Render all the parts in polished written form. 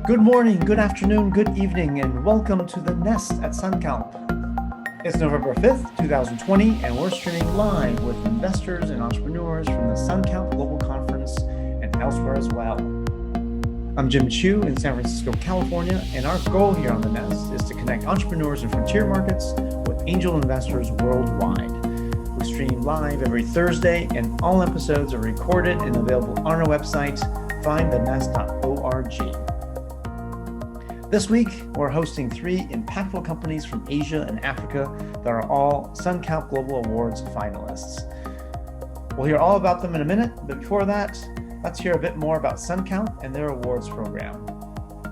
Good morning, good afternoon, good evening, and welcome to the Nest at Sankalp. It's November 5th, 2020, and we're streaming live with investors and entrepreneurs from the Sankalp Global Conference and elsewhere as well. I'm Jim Chu in San Francisco, California, and our goal here on the Nest is to connect entrepreneurs in frontier markets with angel investors worldwide. We stream live every Thursday, and all episodes are recorded and available on our website, findthenest.org. This week, we're hosting 3 impactful companies from Asia and Africa that are all Sankalp Global Awards finalists. We'll hear all about them in a minute, but before that, let's hear a bit more about Sankalp and their awards program.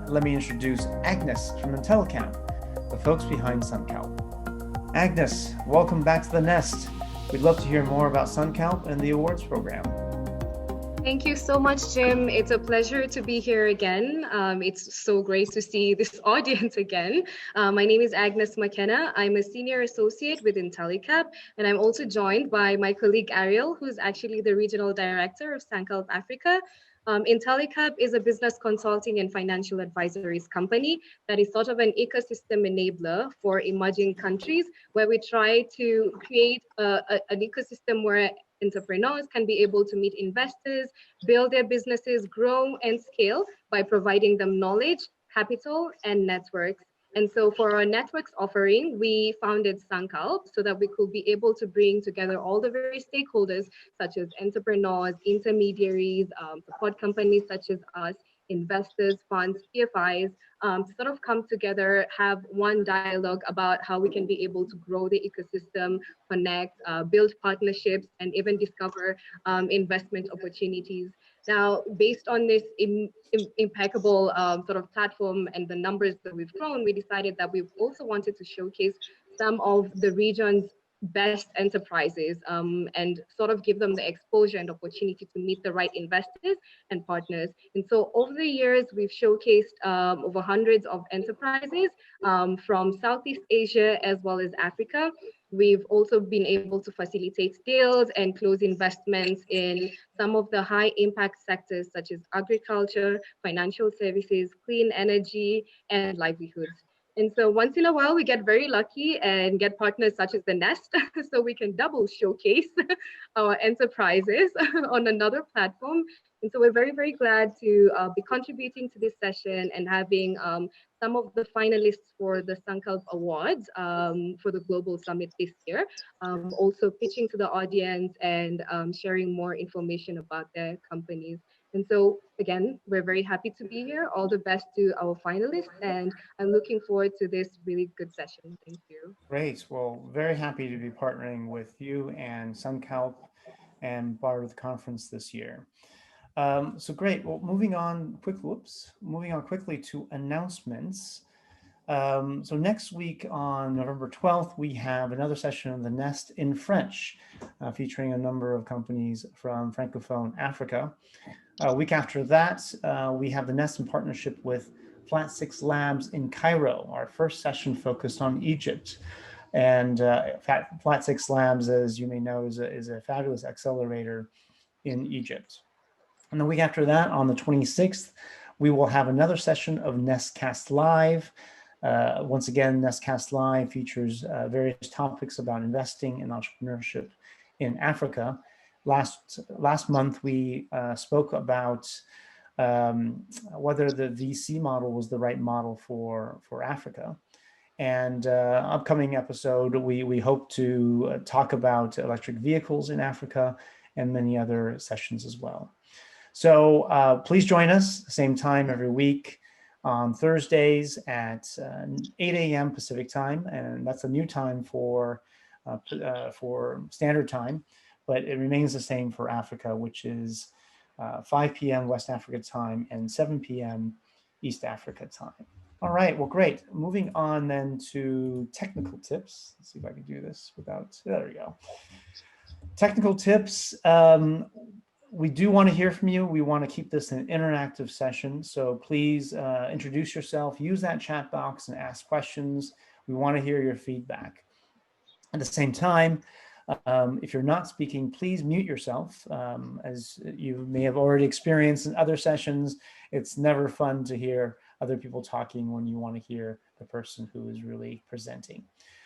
Let me introduce Agnes from Intellecap, the folks behind Sankalp. Agnes, welcome back to the Nest. We'd love to hear more about Sankalp and the awards program. Thank you so much, Jim. It's a pleasure to be here again. It's so great to see this audience again. My name is Agnes McKenna. I'm a senior associate with Intellecap, and I'm also joined by my colleague Ariel, who's actually the regional director of Sankalp Africa. Intellecap is a business consulting and financial advisories company that is sort of an ecosystem enabler for emerging countries, where we try to create an ecosystem where entrepreneurs can be able to meet investors, build their businesses, grow and scale by providing them knowledge, capital, and networks. And so for our networks offering, we founded Sankalp so that we could be able to bring together all the various stakeholders, such as entrepreneurs, intermediaries, support companies such as us, investors, funds, PFIs, to sort of come together, have one dialogue about how we can be able to grow the ecosystem, connect, build partnerships, and even discover investment opportunities. Now, based on this impeccable sort of platform and the numbers that we've grown, we decided that we also wanted to showcase some of the region's best enterprises and sort of give them the exposure and opportunity to meet the right investors and partners. And so over the years, we've showcased over hundreds of enterprises from Southeast Asia as well as Africa. We've also been able to facilitate deals and close investments in some of the high impact sectors such as agriculture, financial services, clean energy, and livelihoods. And so once in a while, we get very lucky and get partners such as the Nest, so we can double showcase our enterprises on another platform. And so we're very, very glad to be contributing to this session and having some of the finalists for the Sankalp Awards for the Global Summit this year, also pitching to the audience and sharing more information about their companies. And so again, we're very happy to be here. All the best to our finalists, and I'm looking forward to this really good session. Thank you. Great. Well, very happy to be partnering with you and Sankalp and part of the conference this year. So great. Well, moving on quickly to announcements. So next week on November 12th, we have another session of the Nest in French, featuring a number of companies from Francophone Africa. A week after that, we have the Nest in partnership with Flat 6 Labs in Cairo, our first session focused on Egypt. And Flat 6 Labs, as you may know, is a fabulous accelerator in Egypt. And the week after that, on the 26th, we will have another session of Nestcast Live. Once again, Nestcast Live features various topics about investing and entrepreneurship in Africa. Last month, we spoke about whether the VC model was the right model for Africa. And upcoming episode, we hope to talk about electric vehicles in Africa and many other sessions as well. So please join us same time every week on Thursdays at 8 a.m. Pacific time, and that's a new time for Standard Time, but it remains the same for Africa, which is 5 p.m. West Africa time and 7 p.m. East Africa time. All right, well, great. Moving on then to technical tips. Let's see if I can do this without, there we go. Technical tips. We do want to hear from you. We want to keep this an interactive session. So please introduce yourself, use that chat box and ask questions. We want to hear your feedback. At the same time, if you're not speaking, please mute yourself. As you may have already experienced in other sessions, it's never fun to hear other people talking when you want to hear the person who is really presenting.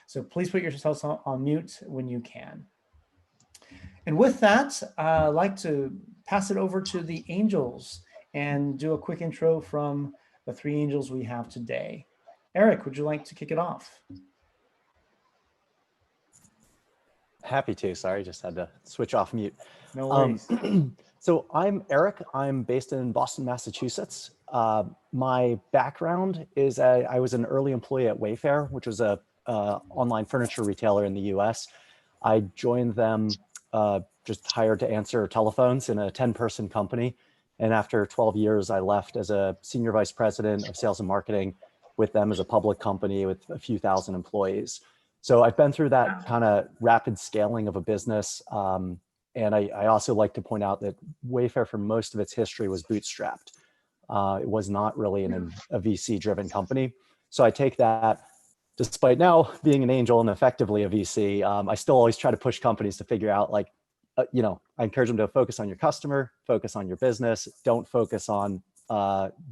So please put yourselves on mute when you can. And with that, I'd like to pass it over to the angels and do a quick intro from the three angels we have today. Eric, would you like to kick it off? Happy to. Sorry, just had to switch off mute. No worries. So I'm Eric. I'm based in Boston, Massachusetts. My background is I was an early employee at Wayfair, which was a online furniture retailer in the US. I joined them just hired to answer telephones in a 10-person company. And after 12 years, I left as a senior vice president of sales and marketing with them as a public company with a few thousand employees. So I've been through that kind of rapid scaling of a business. And I also like to point out that Wayfair for most of its history was bootstrapped. It was not really a VC-driven company. So I take that, despite now being an angel and effectively a VC, I still always try to push companies to figure out, like, I encourage them to focus on your customer, focus on your business, don't focus on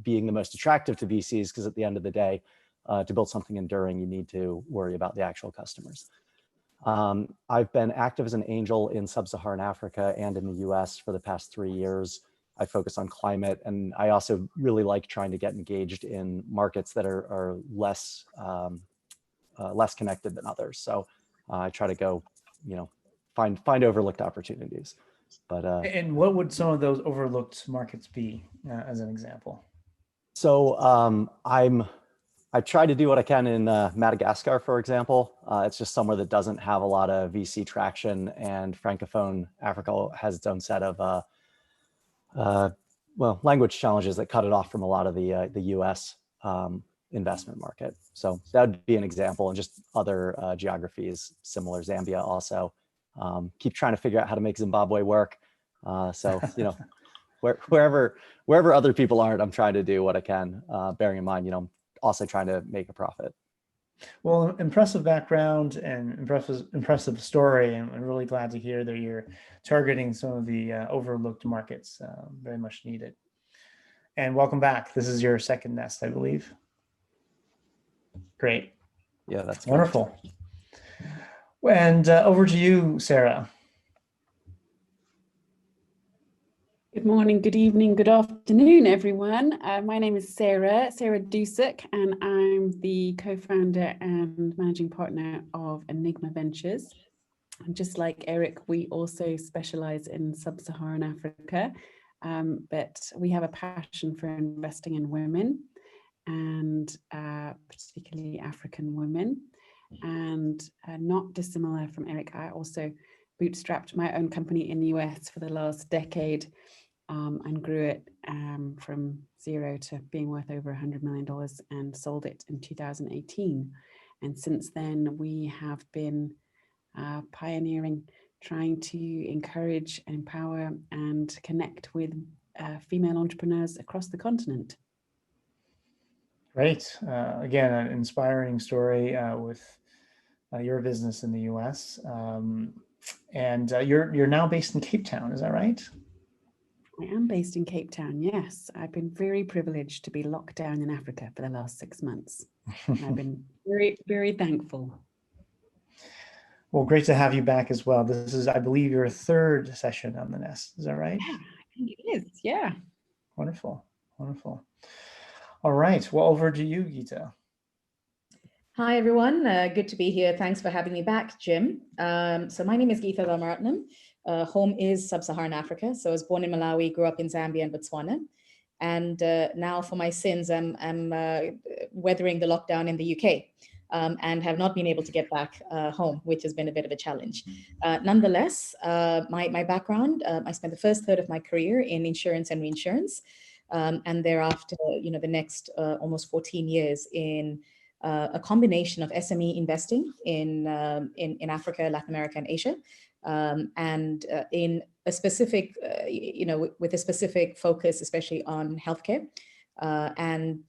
being the most attractive to VCs, because at the end of the day, to build something enduring, you need to worry about the actual customers. I've been active as an angel in sub-Saharan Africa and in the US for the past 3 years. I focus on climate, and I also really like trying to get engaged in markets that are less connected than others. So I try to go, find overlooked opportunities. But and what would some of those overlooked markets be, as an example? So I try to do what I can in Madagascar, for example. It's just somewhere that doesn't have a lot of VC traction, and Francophone Africa has its own set of language challenges that cut it off from a lot of the US investment market. So that would be an example, and just other geographies similar. Zambia also. Keep trying to figure out how to make Zimbabwe work. So wherever other people aren't, I'm trying to do what I can, bearing in mind, also trying to make a profit. Well, impressive background and impressive story. And I'm really glad to hear that you're targeting some of the overlooked markets, very much needed. And welcome back. This is your second nest, I believe. Great. Yeah, that's wonderful. And over to you, Sarah. Good morning, good evening, good afternoon, everyone. My name is Sarah Dusek, and I'm the co-founder and managing partner of Enigma Ventures. And just like Eric, we also specialize in sub-Saharan Africa, but we have a passion for investing in women, and particularly African women. And not dissimilar from Eric, I also bootstrapped my own company in the US for the last decade. And grew it from zero to being worth over $100 million, and sold it in 2018. And since then, we have been pioneering, trying to encourage, empower, and connect with female entrepreneurs across the continent. Great. Again, an inspiring story with your business in the US. And you're now based in Cape Town, is that right? I am based in Cape Town, yes. I've been very privileged to be locked down in Africa for the last 6 months. And I've been very, very thankful. Well, great to have you back as well. This is, I believe, your third session on the nest. Is that right? Yeah, I think it is. Yeah. Wonderful. Wonderful. All right. Well, over to you, Geetha. Hi, everyone. Good to be here. Thanks for having me back, Jim. So my name is Geetha Tharmaratnam. Home is sub-Saharan Africa. So I was born in Malawi, grew up in Zambia and Botswana. And now for my sins, I'm weathering the lockdown in the UK and have not been able to get back home, which has been a bit of a challenge. Nonetheless, my background, I spent the first third of my career in insurance and reinsurance. And thereafter, the next almost 14 years in a combination of SME investing in Africa, Latin America, and Asia. And in a specific, with a specific focus, especially on healthcare and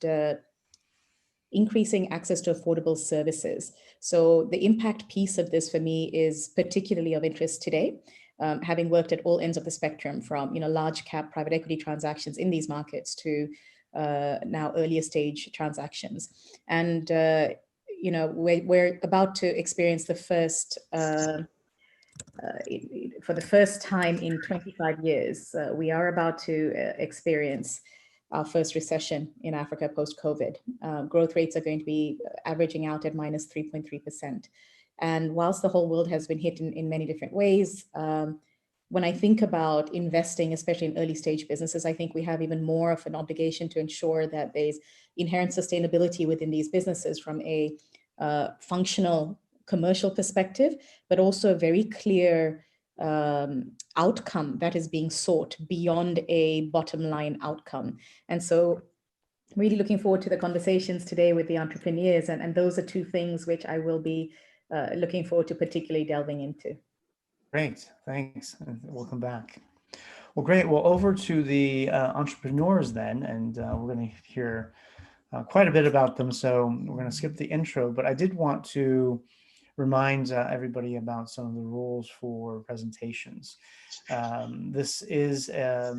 increasing access to affordable services. So the impact piece of this for me is particularly of interest today, having worked at all ends of the spectrum from, large cap private equity transactions in these markets to now earlier stage transactions. And we're about to experience the first, for the first time in 25 years, we are about to experience our first recession in Africa post-COVID. Growth rates are going to be averaging out at minus 3.3%. And whilst the whole world has been hit in many different ways, when I think about investing, especially in early stage businesses, I think we have even more of an obligation to ensure that there's inherent sustainability within these businesses from a functional commercial perspective, but also a very clear outcome that is being sought beyond a bottom line outcome. And so really looking forward to the conversations today with the entrepreneurs. And those are two things which I will be looking forward to particularly delving into. Great, thanks. Welcome back. Well, great. Well, over to the entrepreneurs then, and we're going to hear quite a bit about them. So we're going to skip the intro, but I did want to remind everybody about some of the rules for presentations. This is a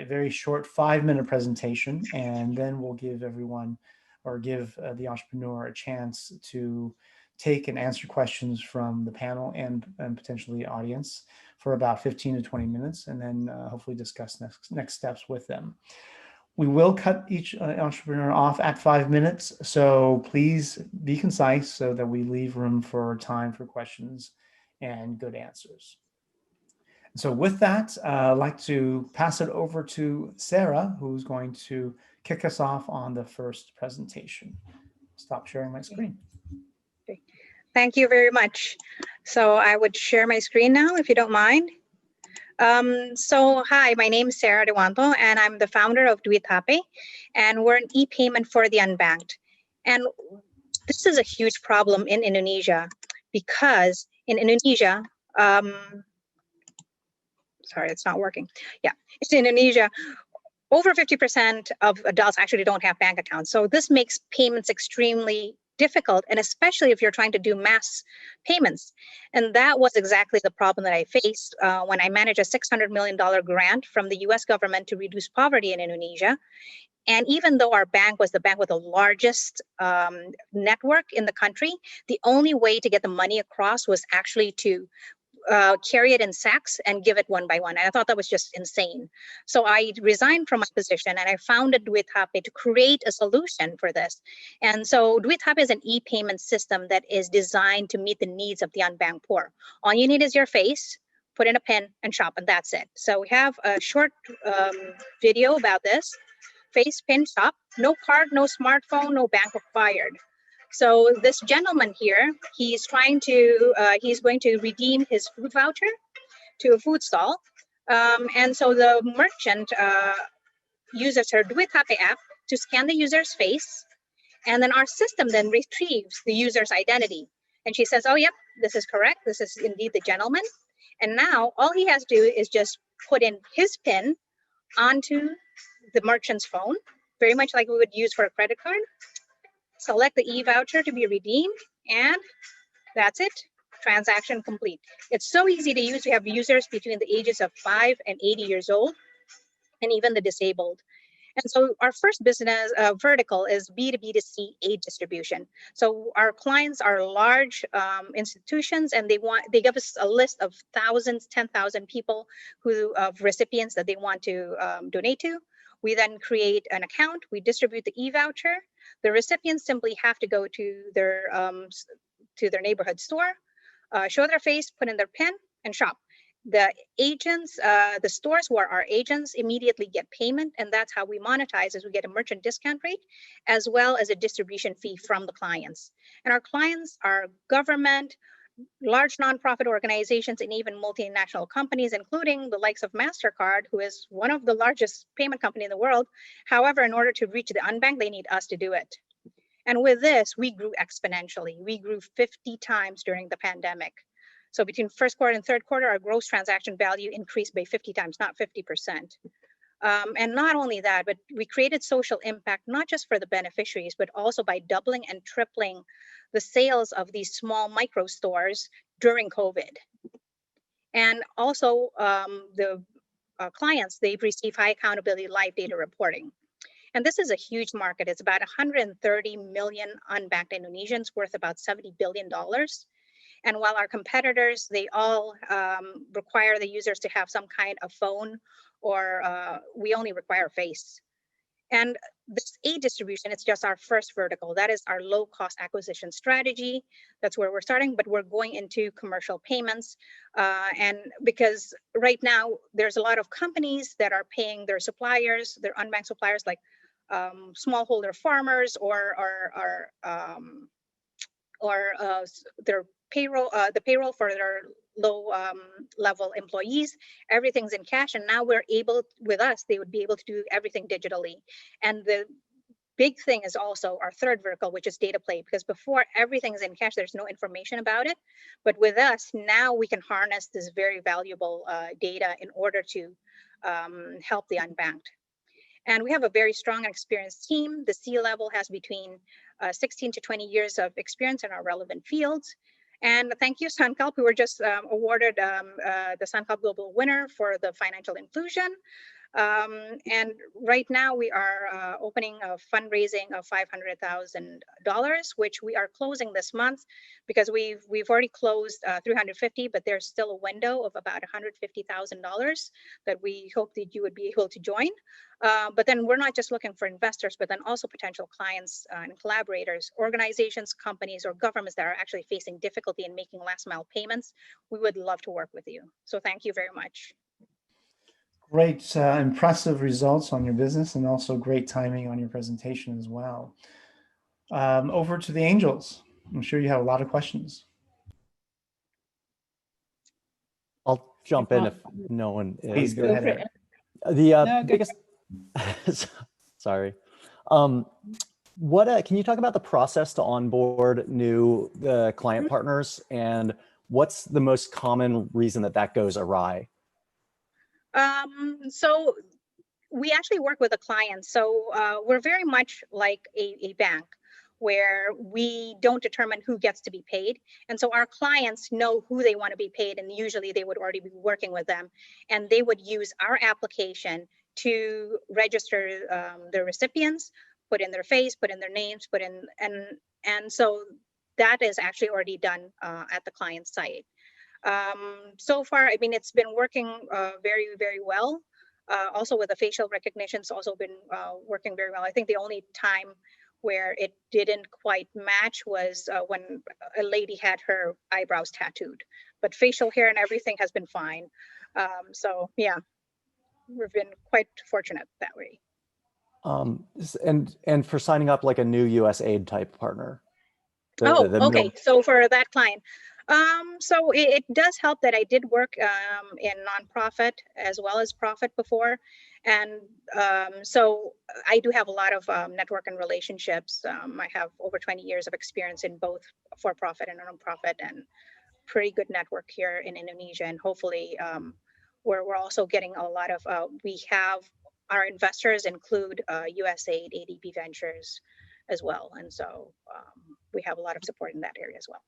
very short 5-minute presentation, and then we'll give everyone or give the entrepreneur a chance to take and answer questions from the panel and potentially the audience for about 15 to 20 minutes, and then hopefully discuss next steps with them. We will cut each entrepreneur off at 5 minutes, so please be concise so that we leave room for time for questions and good answers. So with that, I'd like to pass it over to Sarah, who's going to kick us off on the first presentation. Stop sharing my screen. Thank you very much. So I would share my screen now, if you don't mind. So hi, my name is Sarah Dewanto, and I'm the founder of duithape, and we're an e-payment for the unbanked. And this is a huge problem in Indonesia because in Indonesia, sorry, it's not working. Yeah, it's in Indonesia. Over 50% of adults actually don't have bank accounts. So this makes payments extremely difficult, and especially if you're trying to do mass payments. And that was exactly the problem that I faced when I managed a $600 million grant from the US government to reduce poverty in Indonesia. And even though our bank was the bank with the largest network in the country, the only way to get the money across was actually to carry it in sacks and give it one by one. And I thought that was just insane. So I resigned from my position and I founded duithape to create a solution for this. And so duithape is an e-payment system that is designed to meet the needs of the unbanked poor. All you need is your face, put in a PIN and shop, and that's it. So we have a short video about this. Face, PIN, shop, no card, no smartphone, no bank required. So this gentleman here, he's going to redeem his food voucher to a food stall. And so the merchant uses her duithape app to scan the user's face. And then our system then retrieves the user's identity. And she says, oh, yep, this is correct. This is indeed the gentleman. And now all he has to do is just put in his PIN onto the merchant's phone, very much like we would use for a credit card. Select the e-voucher to be redeemed, and that's it. Transaction complete. It's so easy to use. We have users between the ages of 5 and 80 years old, and even the disabled. And so our first business vertical is B2B2C aid distribution. So our clients are large institutions, and they give us a list of thousands, 10,000 people of recipients that they want to donate to. We then create an account. We distribute the e-voucher. The recipients simply have to go to their neighborhood store, show their face, put in their PIN, and shop. The agents, the stores who are our agents, immediately get payment, and that's how we monetize, as we get a merchant discount rate, as well as a distribution fee from the clients. And our clients are government, large nonprofit organizations, and even multinational companies, including the likes of MasterCard, who is one of the largest payment company in the world. However, in order to reach the unbanked, they need us to do it. And with this, we grew exponentially. We grew 50 times during the pandemic. So between first quarter and third quarter, our gross transaction value increased by 50 times, not 50%. And not only that, but we created social impact, not just for the beneficiaries, but also by doubling and tripling the sales of these small micro stores during COVID. And also the clients, they've received high accountability live data reporting. And this is a huge market. It's about 130 million unbanked Indonesians, worth about $70 billion. And while our competitors, they all require the users to have some kind of phone, or we only require face. And this aid distribution, it's just our first vertical. That is our low cost acquisition strategy. That's where we're starting, but we're going into commercial payments. And because right now there's a lot of companies that are paying their suppliers, their unbanked suppliers, like smallholder farmers or their payroll, the payroll for their low level employees, everything's in cash. And now we're able, with us, they would be able to do everything digitally. And the big thing is also our third vertical, which is data play, because before everything's in cash, there's no information about it. But with us, now we can harness this very valuable data in order to help the unbanked. And we have a very strong and experienced team. The C-level has between 16 to 20 years of experience in our relevant fields. And thank you, Sankalp. We were just awarded the Sankalp Global winner for the financial inclusion. And right now we are opening a fundraising of $500,000, which we are closing this month because we've already closed 350, but there's still a window of about $150,000 that we hope that you would be able to join. But then we're not just looking for investors, but then also potential clients and collaborators, organizations, companies, or governments that are actually facing difficulty in making last mile payments. We would love to work with you. So thank you very much. Great, impressive results on your business, and also great timing on your presentation as well. Over to the angels. I'm sure you have a lot of questions. I'll jump in if no one is. Please go ahead. The biggest, sorry. Can you talk about the process to onboard new client partners, and what's the most common reason that goes awry? So we actually work with a client. So we're very much like a bank, where we don't determine who gets to be paid. And so our clients know who they want to be paid, and usually they would already be working with them, and they would use our application to register their recipients, put in their face, put in their names, and so that is actually already done at the client site. So far, I mean, it's been working very, very well. Also with the facial recognition, it's also been working very well. I think the only time where it didn't quite match was when a lady had her eyebrows tattooed, but facial hair and everything has been fine. So yeah, we've been quite fortunate that way. And for signing up like a new USAID type partner. Okay. So for that client, so it does help that I did work in nonprofit as well as profit before. And so I do have a lot of network and relationships. I have over 20 years of experience in both for-profit and nonprofit, and pretty good network here in Indonesia. And hopefully we're also getting a lot of, we have our investors include USAID, ADB Ventures as well. And so we have a lot of support in that area as well.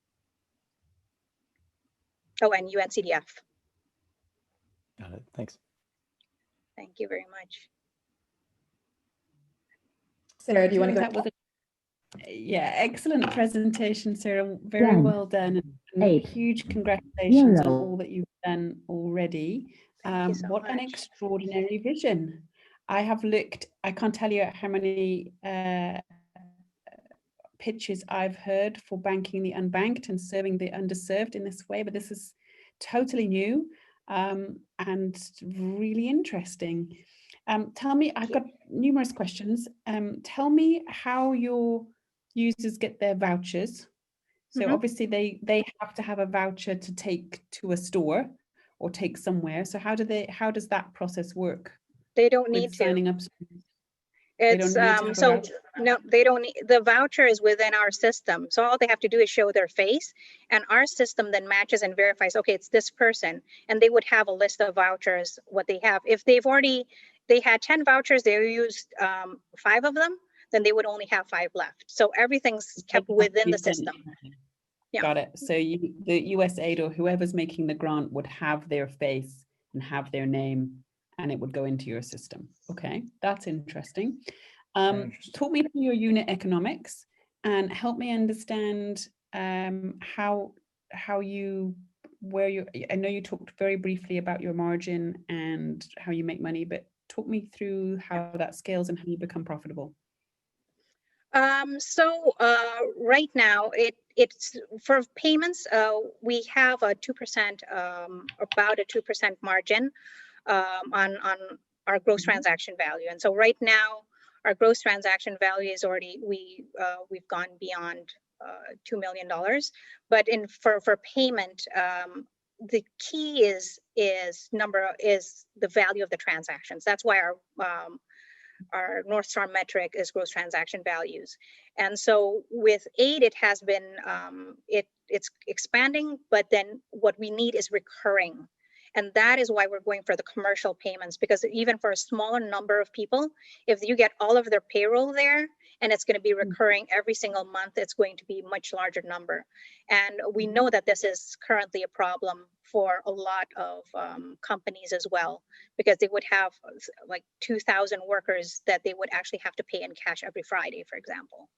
Oh, and UNCDF. Got it. Thanks. Thank you very much. Sarah, do you want to go? Yeah, excellent presentation, Sarah. Very well done. And huge congratulations on all that you've done already. What an extraordinary vision. I have looked, I can't tell you how many pitches I've heard for banking the unbanked and serving the underserved in this way, but this is totally new and really interesting. Tell me, I've got numerous questions. Tell me how your users get their vouchers. So obviously they have to have a voucher to take to a store or take somewhere. So how does that process work? They don't need to. Signing up. It's so no, they don't need, the voucher is within our system. So all they have to do is show their face, and our system then matches and verifies, okay, it's this person. And they would have a list of vouchers, what they have. If they had 10 vouchers, they used 5 of them, then they would only have 5 left. So everything's kept within the system. Yeah. Got it. So the USAID or whoever's making the grant would have their face and have their name, and it would go into your system. Okay, that's interesting. Interesting. Talk me through your unit economics and help me understand how you, I know you talked very briefly about your margin and how you make money, but talk me through how that scales and how you become profitable. Right now, it's for payments. We have a 2%, about a 2% margin on our gross transaction value. And so right now, our gross transaction value is already we've gone beyond $2 million. But for payment, the key is the value of the transactions. That's why our North Star metric is gross transaction values. And so with aid, it has been, it's expanding, but then what we need is recurring. And that is why we're going for the commercial payments, because even for a smaller number of people, if you get all of their payroll there and it's going to be recurring every single month, it's going to be a much larger number. And we know that this is currently a problem for a lot of companies as well, because they would have like 2,000 workers that they would actually have to pay in cash every Friday, for example.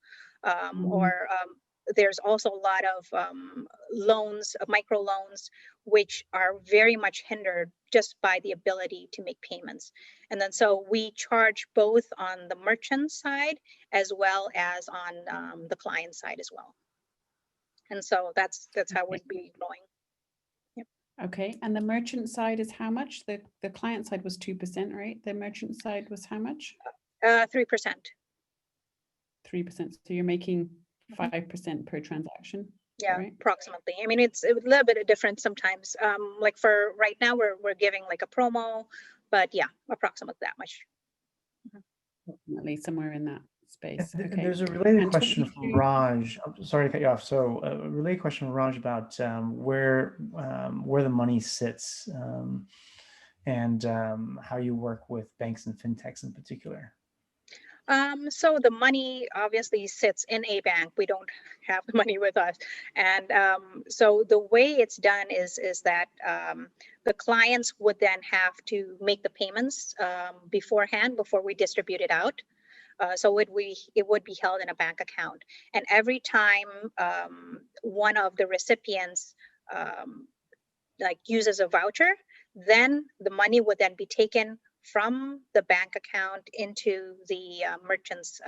There's also a lot of loans, micro loans, which are very much hindered just by the ability to make payments. And then so we charge both on the merchant side as well as on the client side as well. And so that's how we'd be going. Yep. Okay, and the merchant side is how much? The client side was 2%, right? The merchant side was how much? 3%. 3%. So you're making 5% per transaction. Yeah, right? Approximately. I mean, it's a little bit different sometimes. Like for right now, we're giving like a promo, but yeah, approximately that much. Definitely somewhere in that space. And Okay. there's a related And question talk me from through- Raj. I'm sorry to cut you off. So a related question from Raj about where the money sits and how you work with banks and fintechs in particular. So the money obviously sits in a bank. We don't have the money with us. And so the way it's done is that the clients would then have to make the payments beforehand before we distribute it out. So it would be held in a bank account. And every time one of the recipients like uses a voucher, then the money would then be taken from the bank account into the merchant's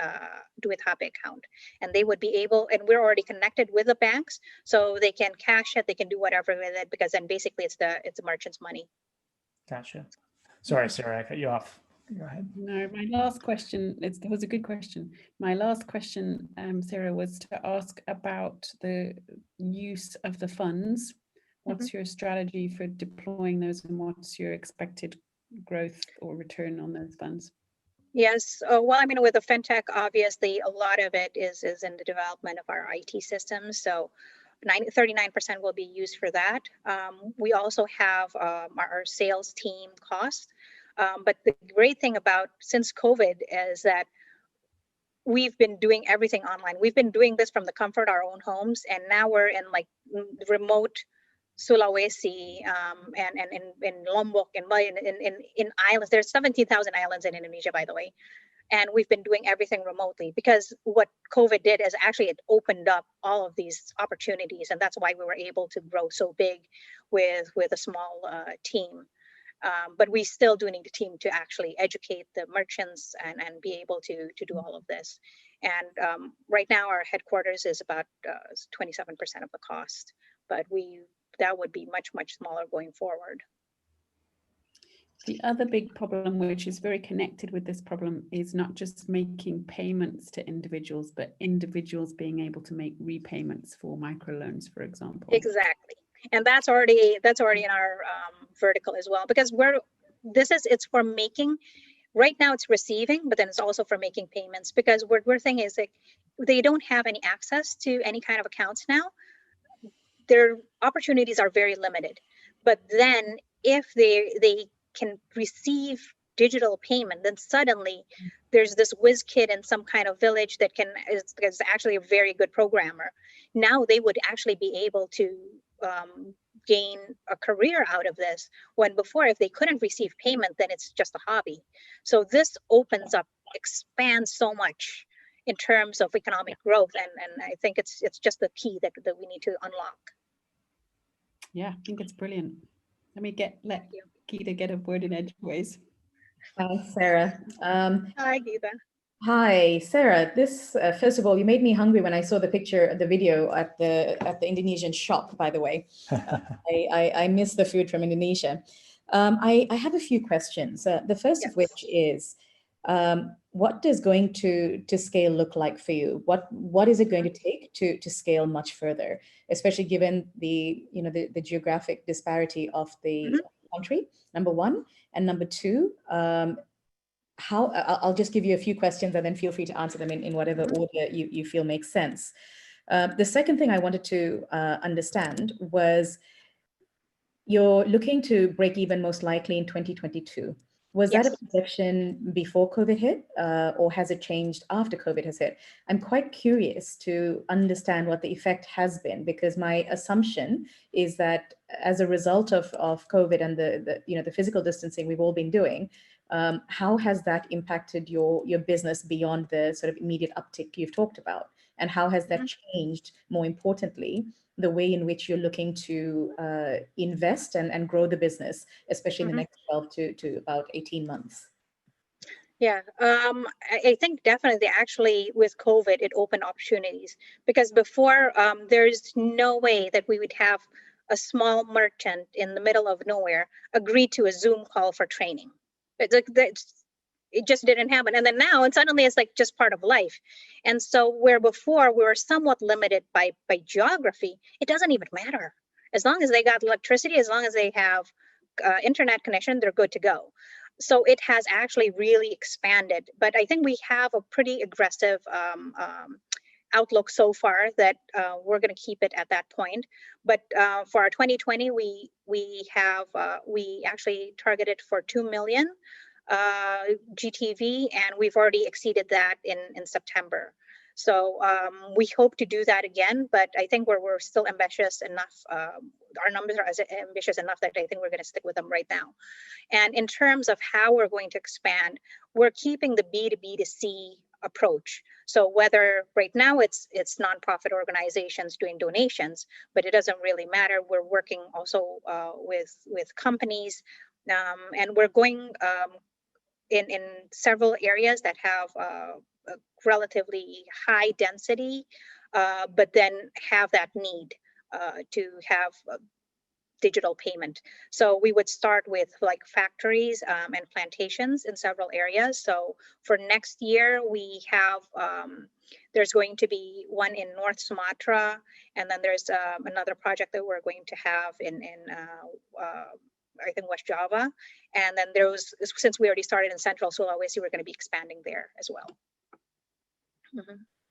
duithape account, and they would be able, and we're already connected with the banks, so they can cash it, they can do whatever with it, because then basically it's the merchant's money. Gotcha. Sorry, Sarah, I cut you off. Go ahead. No, my last question, it was a good question. My last question, Sarah, was to ask about the use of the funds. What's your strategy for deploying those, and what's your expected growth or return on those funds? Yes, well, I mean, with the fintech, obviously, a lot of it is in the development of our IT systems. So 39% will be used for that. We also have our sales team costs. But the great thing about since COVID is that we've been doing everything online. We've been doing this from the comfort of our own homes, and now we're in like remote Sulawesi and in Lombok and in islands. There's 17,000 islands in Indonesia, by the way. And we've been doing everything remotely, because what COVID did is actually it opened up all of these opportunities. And that's why we were able to grow so big with a small team. But we still do need a team to actually educate the merchants and be able to do all of this. And right now our headquarters is about 27% of the cost, but that would be much, much smaller going forward. The other big problem, which is very connected with this problem, is not just making payments to individuals, but individuals being able to make repayments for microloans, for example. Exactly. And that's already in our vertical as well, because it's for making, right now it's receiving, but then it's also for making payments, because we're thinking is like, they don't have any access to any kind of accounts now. Their opportunities are very limited, but then if they can receive digital payment, then suddenly there's this whiz kid in some kind of village that is actually a very good programmer. Now they would actually be able to gain a career out of this, when before, if they couldn't receive payment, then it's just a hobby. So this opens up, expands so much in terms of economic growth. And I think it's just the key that we need to unlock. Yeah, I think it's brilliant. Let you. Geetha get a word in edgeways. Thanks, Sarah. Hi, Geetha. Hi, Sarah. This first of all, you made me hungry when I saw the picture, the video at the Indonesian shop. By the way, I miss the food from Indonesia. I have a few questions. The first of which is, what does going to scale look like for you? What is it going to take to scale much further, especially given the the geographic disparity of the country? Number one, and number two. I'll just give you a few questions and then feel free to answer them in whatever order you feel makes sense. The second thing I wanted to understand was, you're looking to break even most likely in 2022. Was that a projection before COVID hit, or has it changed after COVID has hit? I'm quite curious to understand what the effect has been, because my assumption is that as a result of COVID and the physical distancing we've all been doing, how has that impacted your business beyond the sort of immediate uptick you've talked about? And how has that changed, more importantly, the way in which you're looking to invest and grow the business, especially in the next 12 to about 18 months? Yeah, I think definitely actually with COVID, it opened opportunities, because before there's no way that we would have a small merchant in the middle of nowhere agree to a Zoom call for training. It's like it just didn't happen. And then now, and suddenly it's like just part of life. And so where before we were somewhat limited by geography, it doesn't even matter. As long as they got electricity, as long as they have internet connection, they're good to go. So it has actually really expanded. But I think we have a pretty aggressive outlook so far that we're going to keep it at that point. But for our 2020, we actually targeted for 2 million GTV, and we've already exceeded that in September. So we hope to do that again, but I think we're still ambitious enough. Our numbers are ambitious enough that I think we're going to stick with them right now. And in terms of how we're going to expand, we're keeping the B2B2C approach. So whether right now it's nonprofit organizations doing donations, but it doesn't really matter. We're working also with companies, and we're going in several areas that have a relatively high density, but then have that need to have digital payment. So we would start with like factories and plantations in several areas. So for next year, we have, there's going to be one in North Sumatra, and then there's another project that we're going to have in I think West Java. And then since we already started in Central Sulawesi, we're going to be expanding there as well.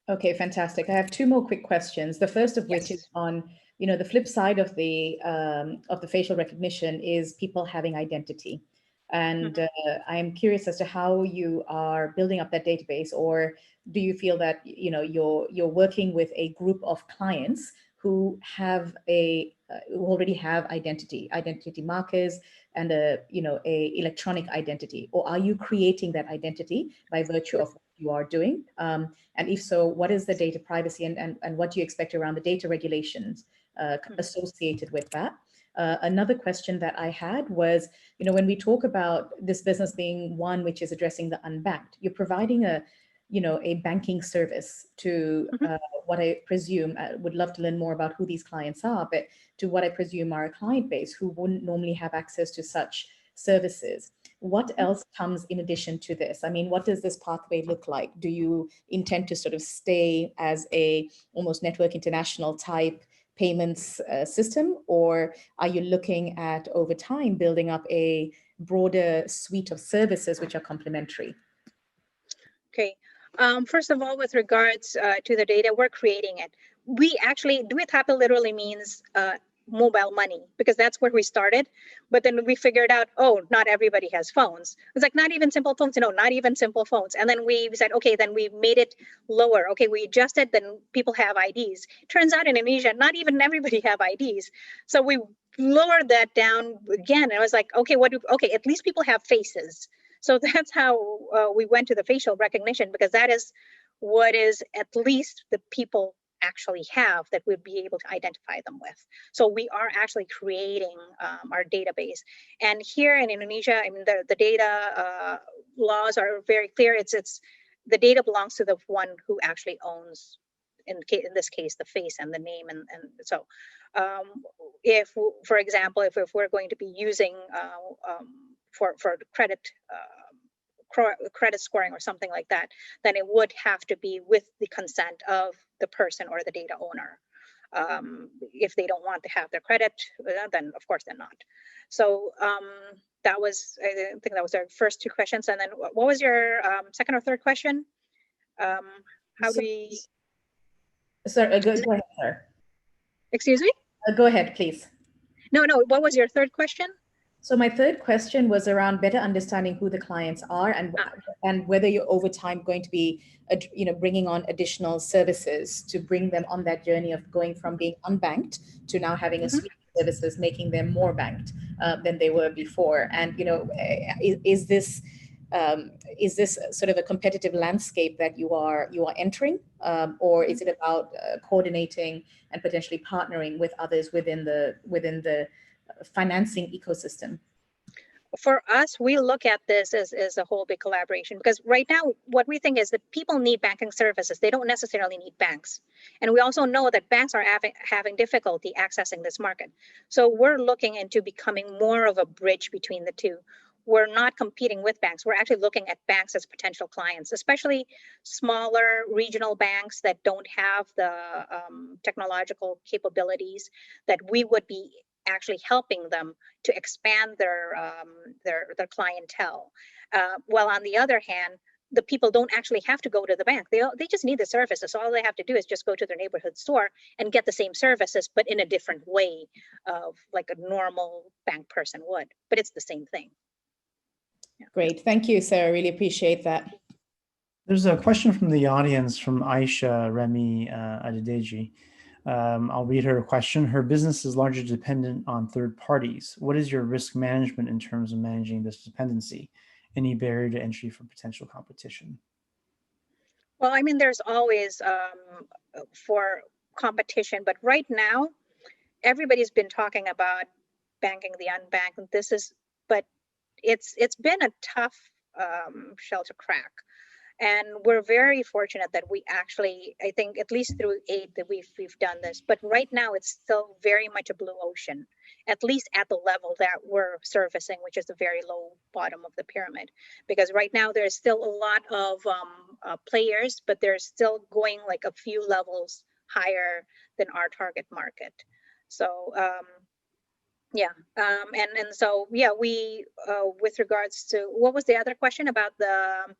Okay, fantastic. I have two more quick questions. The first of which is on, the flip side of the facial recognition is people having identity. And I'm curious as to how you are building up that database, or do you feel that, you're working with a group of clients who have who already have identity markers and a electronic identity, or are you creating that identity by virtue of what you are doing? And if so, what is the data privacy and what do you expect around the data regulations associated with that? Another question that I had was, when we talk about this business being one which is addressing the unbanked, you're providing a banking service to what I presume, I would love to learn more about who these clients are, but to what I presume are a client base who wouldn't normally have access to such services. What else comes in addition to this? I mean, what does this pathway look like? Do you intend to sort of stay as a almost Network International type payments system, or are you looking at over time building up a broader suite of services which are complementary? Okay. First of all, with regards to the data, we're creating it. We actually, duithape literally means mobile money, because that's where we started. But then we figured out, oh, not everybody has phones. It's like, not even simple phones, not even simple phones. And then we said, okay, then we made it lower. Okay, we adjusted, then people have IDs. Turns out in Indonesia, not even everybody have IDs. So we lowered that down again. And I was like, okay, at least people have faces. So that's how we went to the facial recognition, because that is what is at least the people actually have that we'd be able to identify them with. So we are actually creating our database. And here in Indonesia, I mean, the data laws are very clear. It's the data belongs to the one who actually owns, in this case, the face and the name. And so if, for example, if we're going to be using for credit scoring or something like that, then it would have to be with the consent of the person or the data owner. If they don't want to have their credit, then of course they're not. So that was, I think that was our first two questions. And then what was your second or third question? How do we? Sir, go ahead, sir. Excuse me? Go ahead, please. No, what was your third question? So my third question was around better understanding who the clients are and whether you're over time going to be, bringing on additional services to bring them on that journey of going from being unbanked to now having a suite of services, making them more banked than they were before. And is this sort of a competitive landscape that you are entering, or is it about coordinating and potentially partnering with others within the financing ecosystem? For us, we look at this as a whole big collaboration, because right now what we think is that people need banking services. They don't necessarily need banks. And we also know that banks are having difficulty accessing this market. So we're looking into becoming more of a bridge between the two. We're not competing with banks. We're actually looking at banks as potential clients, especially smaller regional banks that don't have the technological capabilities, that we would be actually helping them to expand their clientele. While on the other hand, the people don't actually have to go to the bank. They just need the services. So all they have to do is just go to their neighborhood store and get the same services, but in a different way of like a normal bank person would. But it's the same thing. Yeah. Great. Thank you, Sarah. Really appreciate that. There's a question from the audience from Aisha Remy Adedeji. I'll read her question. Her business is largely dependent on third parties. What is your risk management in terms of managing this dependency? Any barrier to entry for potential competition? Well, I mean, there's always for competition, but right now, everybody's been talking about banking the unbanked. But it's been a tough shell to crack. And we're very fortunate that we actually, I think at least through aid that we've done this, but right now it's still very much a blue ocean, at least at the level that we're servicing, which is the very low bottom of the pyramid. Because right now there's still a lot of players, but they're still going like a few levels higher than our target market. So we with regards to, what was the other question about the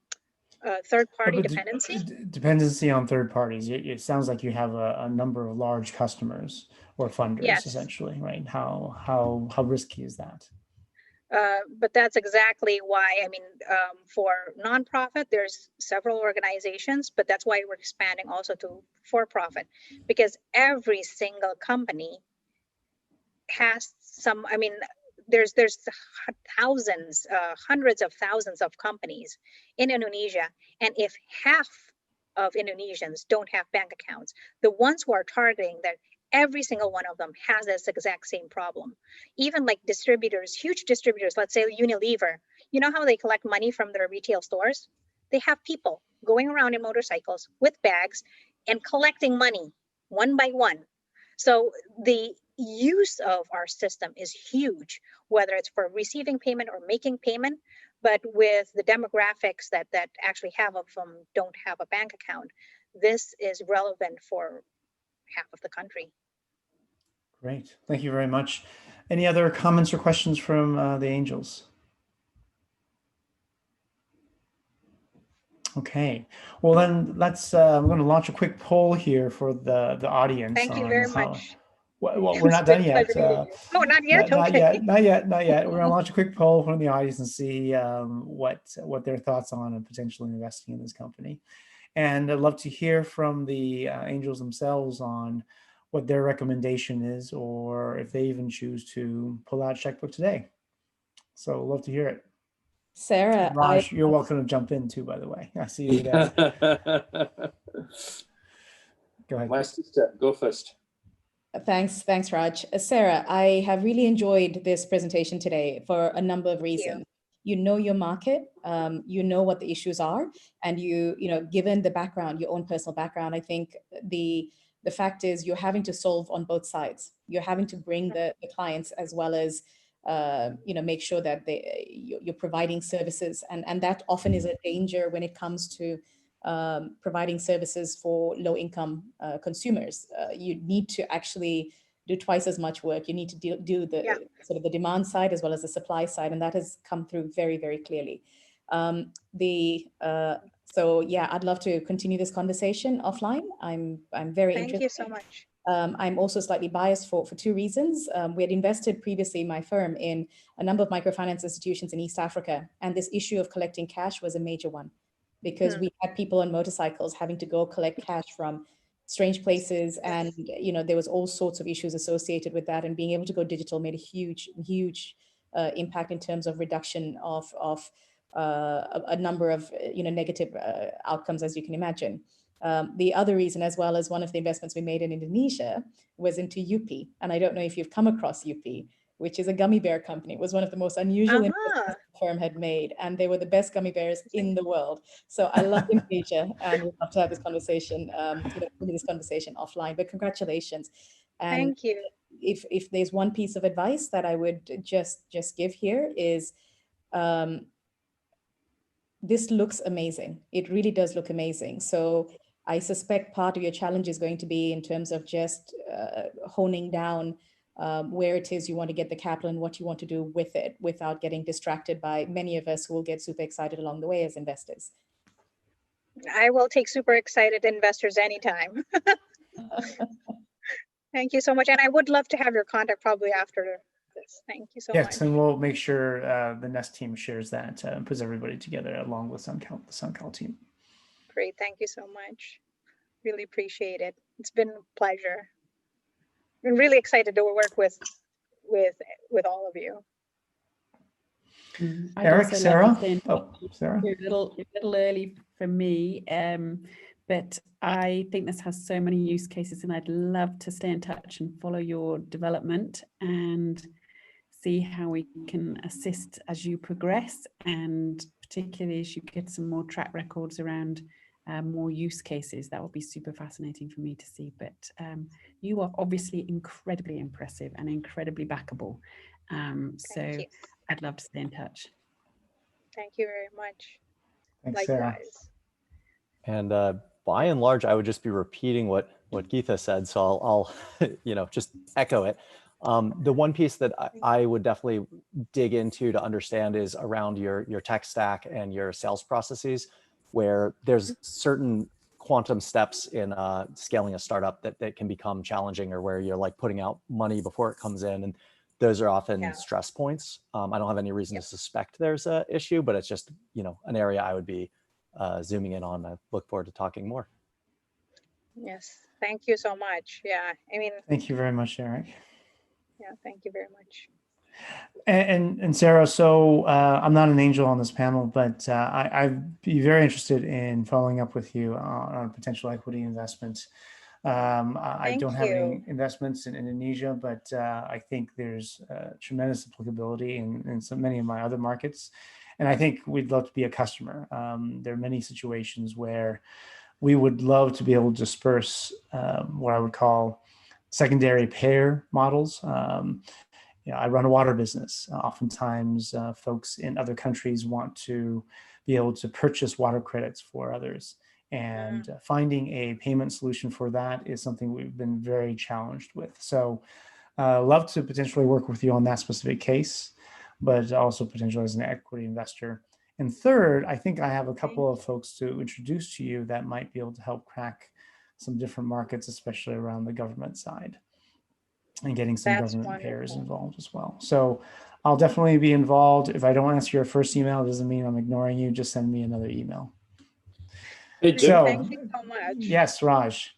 third-party dependency? Dependency on third parties. It sounds like you have a number of large customers or funders, yes, essentially, right? How risky is that? But that's exactly why, I mean, for nonprofit, there's several organizations, but that's why we're expanding also to for-profit, because every single company has some, I mean, there's thousands, hundreds of thousands of companies in Indonesia. And if half of Indonesians don't have bank accounts, the ones who are targeting that, every single one of them has this exact same problem. Even like distributors, huge distributors, let's say Unilever, you know how they collect money from their retail stores? They have people going around in motorcycles with bags and collecting money one by one. So the use of our system is huge, whether it's for receiving payment or making payment. But with the demographics that actually have of them don't have a bank account, this is relevant for half of the country. Great, thank you very much. Any other comments or questions from the angels? Okay, well then let's, I'm going to launch a quick poll here for the audience. Thank you very much. Well, we're not It's been done a yet. pleasure meeting you. Oh, not yet? Not Okay. yet, not yet, not yet. We're gonna launch a quick poll from the audience and see what their thoughts on potentially investing in this company. And I'd love to hear from the angels themselves on what their recommendation is, or if they even choose to pull out a checkbook today. So love to hear it. Sarah, Raj, you're welcome to jump in too, by the way. I see you there. Go ahead. My sister, go first. Thanks, Raj. Sarah, I have really enjoyed this presentation today for a number of reasons. You know your market, you know what the issues are, and you know, given the background, your own personal background, I think the fact is you're having to solve on both sides. You're having to bring the clients as well as you know, make sure that you're providing services, and that often is a danger when it comes to providing services for low-income consumers. You need to actually do twice as much work. You need to do the sort of the demand side as well as the supply side, and that has come through very, very clearly. So yeah, I'd love to continue this conversation offline. I'm very interested. Thank you so much. I'm also slightly biased for two reasons. We had invested previously, my firm, in a number of microfinance institutions in East Africa, and this issue of collecting cash was a major one, because we had people on motorcycles having to go collect cash from strange places, and you know, there was all sorts of issues associated with that, and being able to go digital made a huge impact in terms of reduction of a number of you know, negative outcomes, as you can imagine. The other reason, as well as one of the investments we made in Indonesia, was into UP. And I don't know if you've come across UP, which is a gummy bear company. It was one of the most unusual investments the firm had made, and they were the best gummy bears in the world. So I love Indonesia, and we'd love to have this conversation, this conversation offline. But congratulations. And thank you. If there's one piece of advice that I would just give here is, this looks amazing. It really does look amazing. So I suspect part of your challenge is going to be in terms of just honing down where it is you want to get the capital and what you want to do with it, without getting distracted by many of us who will get super excited along the way as investors. I will take super excited investors anytime. Thank you so much. And I would love to have your contact probably after this. Thank you so much. Yes, and we'll make sure the Nest team shares that and puts everybody together along with the Sankalp team. Great. Thank you so much. Really appreciate it. It's been a pleasure. I'm really excited to work with all of you. Eric, Sarah? Sarah? You're a little early for me, but I think this has so many use cases, and I'd love to stay in touch and follow your development and see how we can assist as you progress, and particularly as you get some more track records around more use cases. That would be super fascinating for me to see. But you are obviously incredibly impressive and incredibly backable. So I'd love to stay in touch. Thank you very much. Thanks, likewise. Sarah. And by and large, I would just be repeating what Geetha said. So I'll you know, just echo it. The one piece that I would definitely dig into to understand is around your tech stack and your sales processes, where there's certain quantum steps in scaling a startup that can become challenging, or where you're like putting out money before it comes in. And those are often stress points. I don't have any reason to suspect there's an issue, but it's just, you know, an area I would be zooming in on. I look forward to talking more. Yes, thank you so much. Yeah, I mean. Thank you very much, Eric. Yeah, thank you very much. And Sarah, so I'm not an angel on this panel, but I'd be very interested in following up with you on a potential equity investment. I don't have any investments in Indonesia, but I think there's tremendous applicability in so many of my other markets. And I think we'd love to be a customer. There are many situations where we would love to be able to disperse what I would call secondary payer models. You know, I run a water business. Oftentimes, folks in other countries want to be able to purchase water credits for others. And finding a payment solution for that is something we've been very challenged with. So love to potentially work with you on that specific case, but also potentially as an equity investor. And third, I think I have a couple of folks to introduce to you that might be able to help crack some different markets, especially around the government side. and getting some That's government payers wonderful. involved as well. So I'll definitely be involved. If I don't answer your first email, it doesn't mean I'm ignoring you. Just send me another email. Hey, Jim. So, Thank you so much. yes, Raj.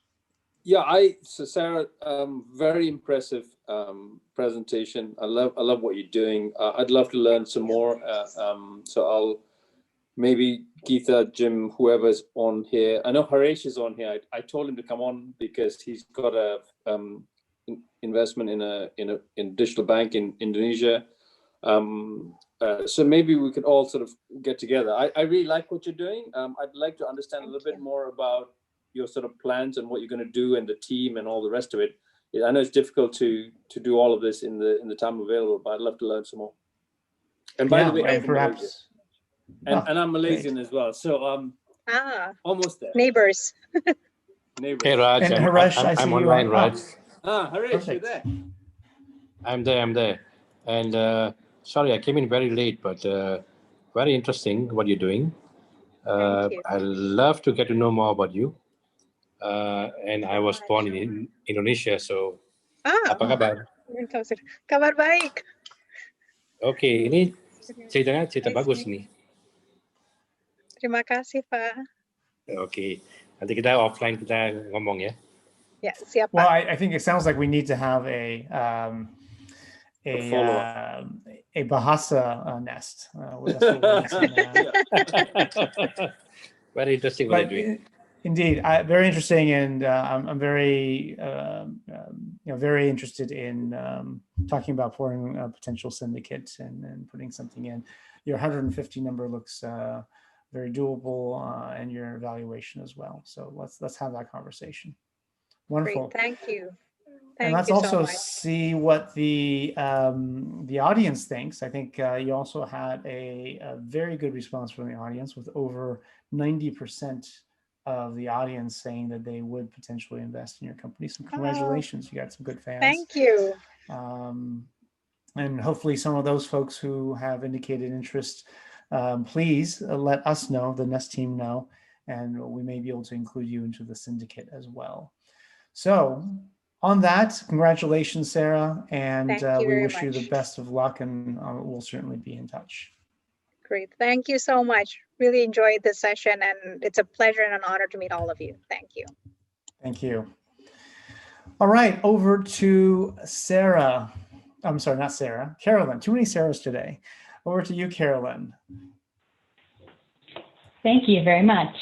Yeah, so Sarah, very impressive presentation. I love what you're doing. I'd love to learn some more. So I'll maybe Geetha, Jim, whoever's on here. I know Haresh is on here. I told him to come on because he's got a investment in a digital bank in Indonesia. So maybe we could all sort of get together. I really like what you're doing. I'd like to understand a little bit more about your sort of plans and what you're going to do and the team and all the rest of it. I know it's difficult to do all of this in the time available, but I'd love to learn some more. And by the way, I'm from Malaysia. And I'm Malaysian as well. So almost there. Neighbors. Neighbors. Hey Raj, And Haresh, I see I'm you online, on- Raj. Haresh, Perfect. you're there. I'm there. And sorry, I came in very late, but very interesting what you're doing. Thank you. I love to get to know more about you. And I was born in Indonesia, so apa kabar? Kabar baik. Oke, ini ceritanya cerita bagus nih. Terima kasih, Pak. Oke, nanti kita offline kita ngomong ya. Ya, siap, Well, Pak. I think it sounds like we need to have a Bahasa nest. Very interesting what But you're doing. indeed, very interesting, and I'm very, very interested in talking about forming a potential syndicate and putting something in. Your 150 number looks very doable, and your evaluation as well. So let's have that conversation. Wonderful. Great. Thank you. And Thank let's you also so much. see what the audience thinks. I think you also had a very good response from the audience, with over 90% of the audience saying that they would potentially invest in your company. So congratulations, you got some good fans. Thank you. And hopefully some of those folks who have indicated interest, please let us know, the Nest team know, and we may be able to include you into the syndicate as well. So on that, congratulations, Sarah, and we wish you the best of luck, and we'll certainly be in touch. Great. Thank you so much. Really enjoyed this session, and it's a pleasure and an honor to meet all of you. Thank you. Thank you. All right, over to Sarah. I'm sorry, not Sarah, Carolyn. Too many Sarahs today. Over to you, Carolyn. Thank you very much.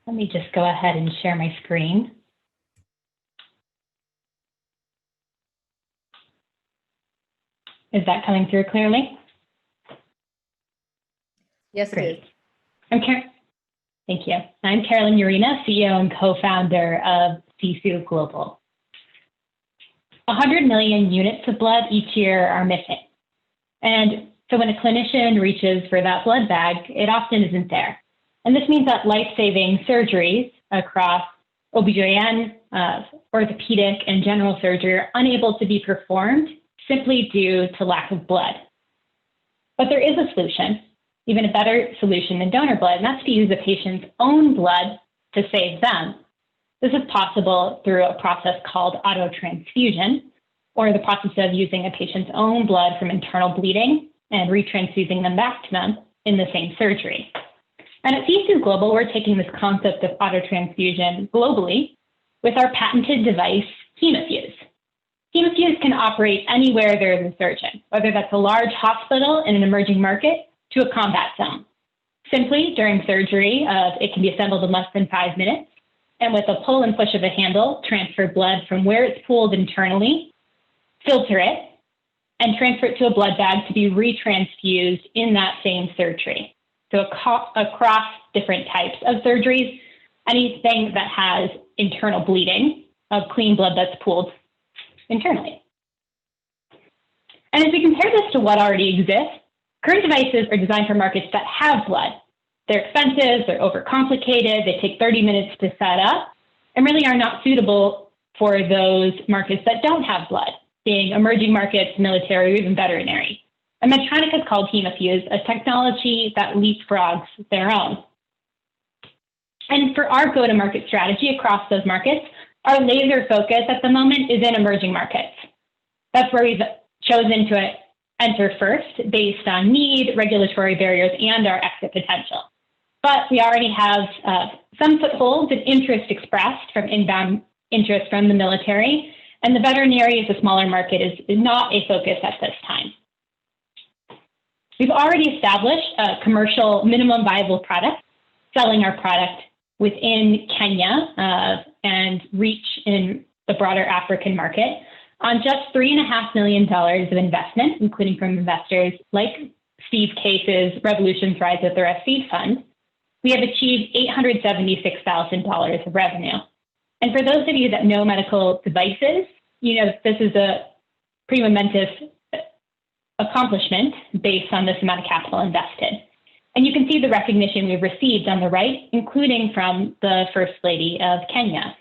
Let me just go ahead and share my screen. Is that coming through clearly? Yes, Great. it is. Thank you. I'm Carolyn Urena, CEO and co-founder of Sisu Global. 100 million units of blood each year are missing. And so when a clinician reaches for that blood bag, it often isn't there. And this means that life-saving surgeries across OBGYN, orthopedic, and general surgery are unable to be performed simply due to lack of blood. But there is a solution, even a better solution than donor blood, and that's to use a patient's own blood to save them. This is possible through a process called autotransfusion, or the process of using a patient's own blood from internal bleeding and retransfusing them back to them in the same surgery. And at Sisu Global, we're taking this concept of autotransfusion globally with our patented device, HemoFuse. HemoFuse can operate anywhere there is a surgeon, whether that's a large hospital in an emerging market to a combat zone. Simply, during surgery, it can be assembled in less than 5 minutes, and with a pull and push of a handle, transfer blood from where it's pooled internally, filter it, and transfer it to a blood bag to be retransfused in that same surgery. So across different types of surgeries, anything that has internal bleeding of clean blood that's pooled internally. And as we compare this to what already exists, current devices are designed for markets that have blood. They're expensive, they're overcomplicated, they take 30 minutes to set up, and really are not suitable for those markets that don't have blood, being emerging markets, military, or even veterinary. And Medtronic has called HemoFuse a technology that leapfrogs their own. And for our go-to-market strategy across those markets, our laser focus at the moment is in emerging markets. That's where we've chosen to enter first based on need, regulatory barriers, and our exit potential. But we already have some footholds and interest expressed from inbound interest from the military, and the veterinary as a smaller market is not a focus at this time. We've already established a commercial minimum viable product, selling our product within Kenya and reach in the broader African market on just $3.5 million of investment, including from investors like Steve Case's Revolution's Rise with their seed fund. We have achieved $876,000 of revenue. And for those of you that know medical devices, you know this is a pretty momentous accomplishment based on this amount of capital invested. And you can see the recognition we've received on the right, including from the First Lady of Kenya.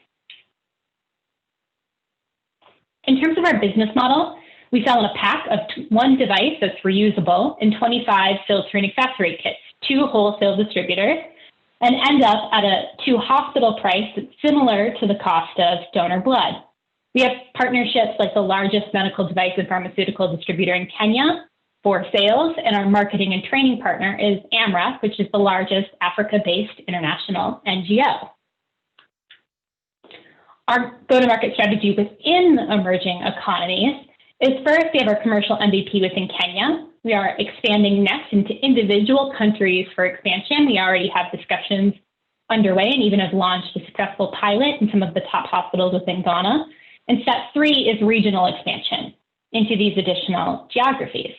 In terms of our business model, we sell in a pack of one device that's reusable and 25 filter and accessory kits to wholesale distributors, and end up at a to-hospital price that's similar to the cost of donor blood. We have partnerships like the largest medical device and pharmaceutical distributor in Kenya for sales, and our marketing and training partner is AMREF, which is the largest Africa-based international NGO. Our go-to-market strategy within emerging economies is first, we have our commercial MVP within Kenya. We are expanding next into individual countries for expansion. We already have discussions underway and even have launched a successful pilot in some of the top hospitals within Ghana. And step 3 is regional expansion into these additional geographies.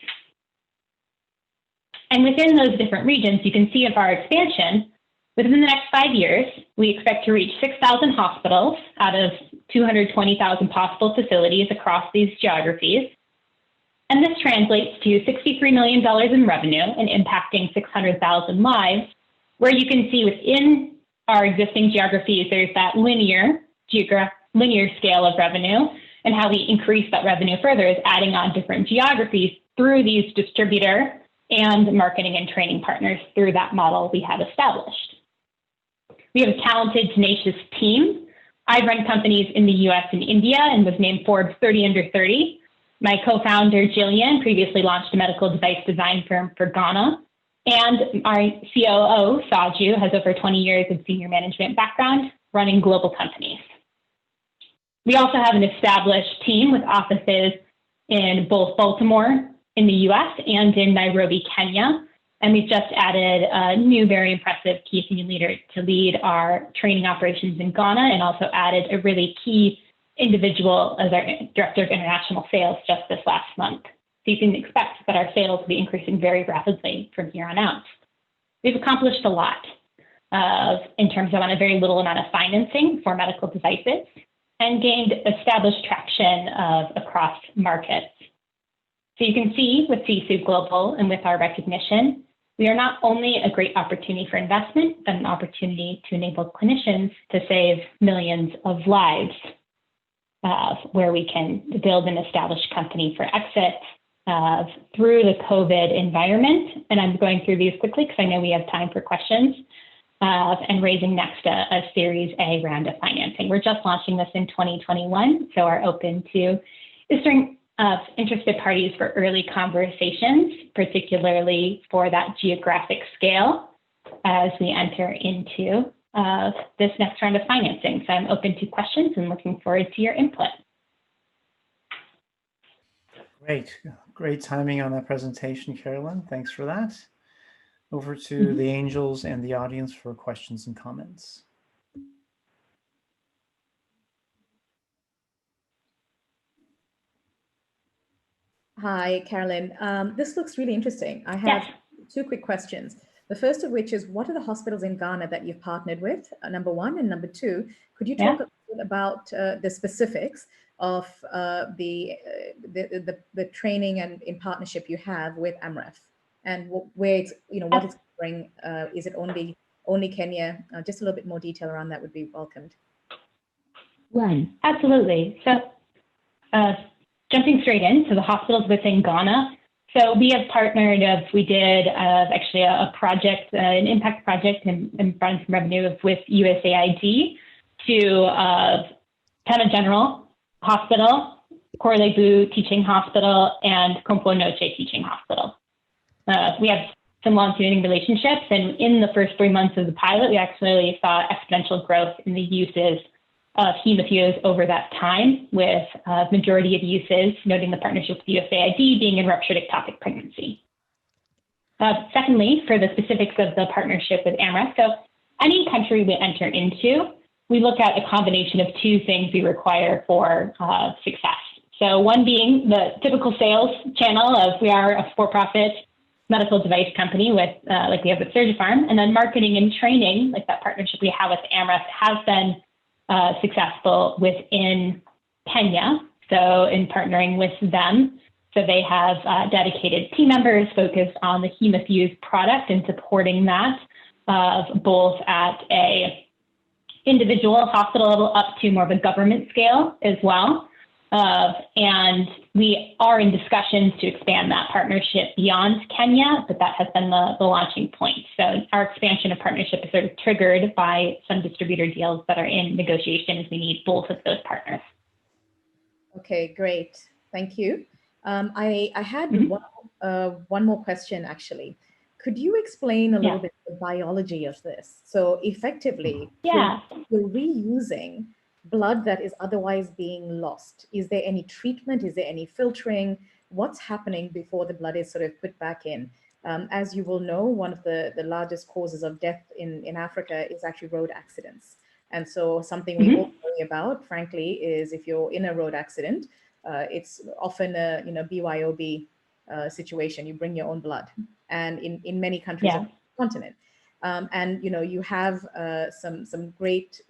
And within those different regions, you can see of our expansion, within the next 5 years, we expect to reach 6,000 hospitals out of 220,000 possible facilities across these geographies. And this translates to $63 million in revenue and impacting 600,000 lives, where you can see within our existing geographies, there's that linear scale of revenue, and how we increase that revenue further is adding on different geographies through these distributor and marketing and training partners through that model we have established. We have a talented, tenacious team. I've run companies in the US and India and was named Forbes 30 under 30. My co-founder, Jillian, previously launched a medical device design firm for Ghana. And our COO, Saju, has over 20 years of senior management background running global companies. We also have an established team with offices in both Baltimore in the US and in Nairobi, Kenya. And we've just added a new, very impressive key opinion leader to lead our training operations in Ghana, and also added a really key individual as our director of international sales just this last month. So you can expect that our sales will be increasing very rapidly from here on out. We've accomplished a lot in terms of on a very little amount of financing for medical devices, and gained established traction across markets. So you can see with Sisu Global and with our recognition, we are not only a great opportunity for investment, but an opportunity to enable clinicians to save millions of lives, where we can build an established company for exit through the COVID environment. And I'm going through these quickly because I know we have time for questions, and raising next a Series A round of financing. We're just launching this in 2021, so are open to interested parties for early conversations, particularly for that geographic scale as we enter into this next round of financing. So I'm open to questions and looking forward to your input. Great timing on that presentation, Carolyn. Thanks for that. Over to the angels and the audience for questions and comments. Hi, Carolyn. This looks really interesting. I have two quick questions. The first of which is, what are the hospitals in Ghana that you've partnered with, number one? And number two, could you talk a bit about the specifics of the training and in partnership you have with AMREF, and where it's, what it's covering? Is it only Kenya? Just a little bit more detail around that would be welcomed. Right, absolutely. So jumping straight into the hospitals within Ghana. So we have partnered, we did actually a project, an impact project and brought some revenue with USAID to Tana General Hospital, Korlebu Teaching Hospital, and Kompo Noche Teaching Hospital. We have some long-standing relationships, and in the first 3 months of the pilot, we actually saw exponential growth in the uses of hemofuse over that time, with majority of uses noting the partnership with USAID being in ruptured ectopic pregnancy. Secondly, for the specifics of the partnership with AMREF, so any country we enter into, we look at a combination of two things we require for success. So one being the typical sales channel of we are a for-profit medical device company with like we have with Surgipharm, and then marketing and training, like that partnership we have with AMREF, has been successful within Kenya. So in partnering with them, so they have dedicated team members focused on the hemofuse product and supporting that, both at a individual hospital level up to more of a government scale as well. And we are in discussions to expand that partnership beyond Kenya, but that has been the launching point. So our expansion of partnership is sort of triggered by some distributor deals that are in negotiation, as we need both of those partners. Okay, great. Thank you. I had one more question, actually. Could you explain a little bit the biology of this? So effectively, you're reusing blood that is otherwise being lost. Is there any treatment? Is there any filtering? What's happening before the blood is sort of put back in? As you will know, one of the largest causes of death in Africa is actually road accidents. And so something we all worry about, frankly, is if you're in a road accident, it's often a BYOB situation. You bring your own blood. And in many countries of the continent. And you have some great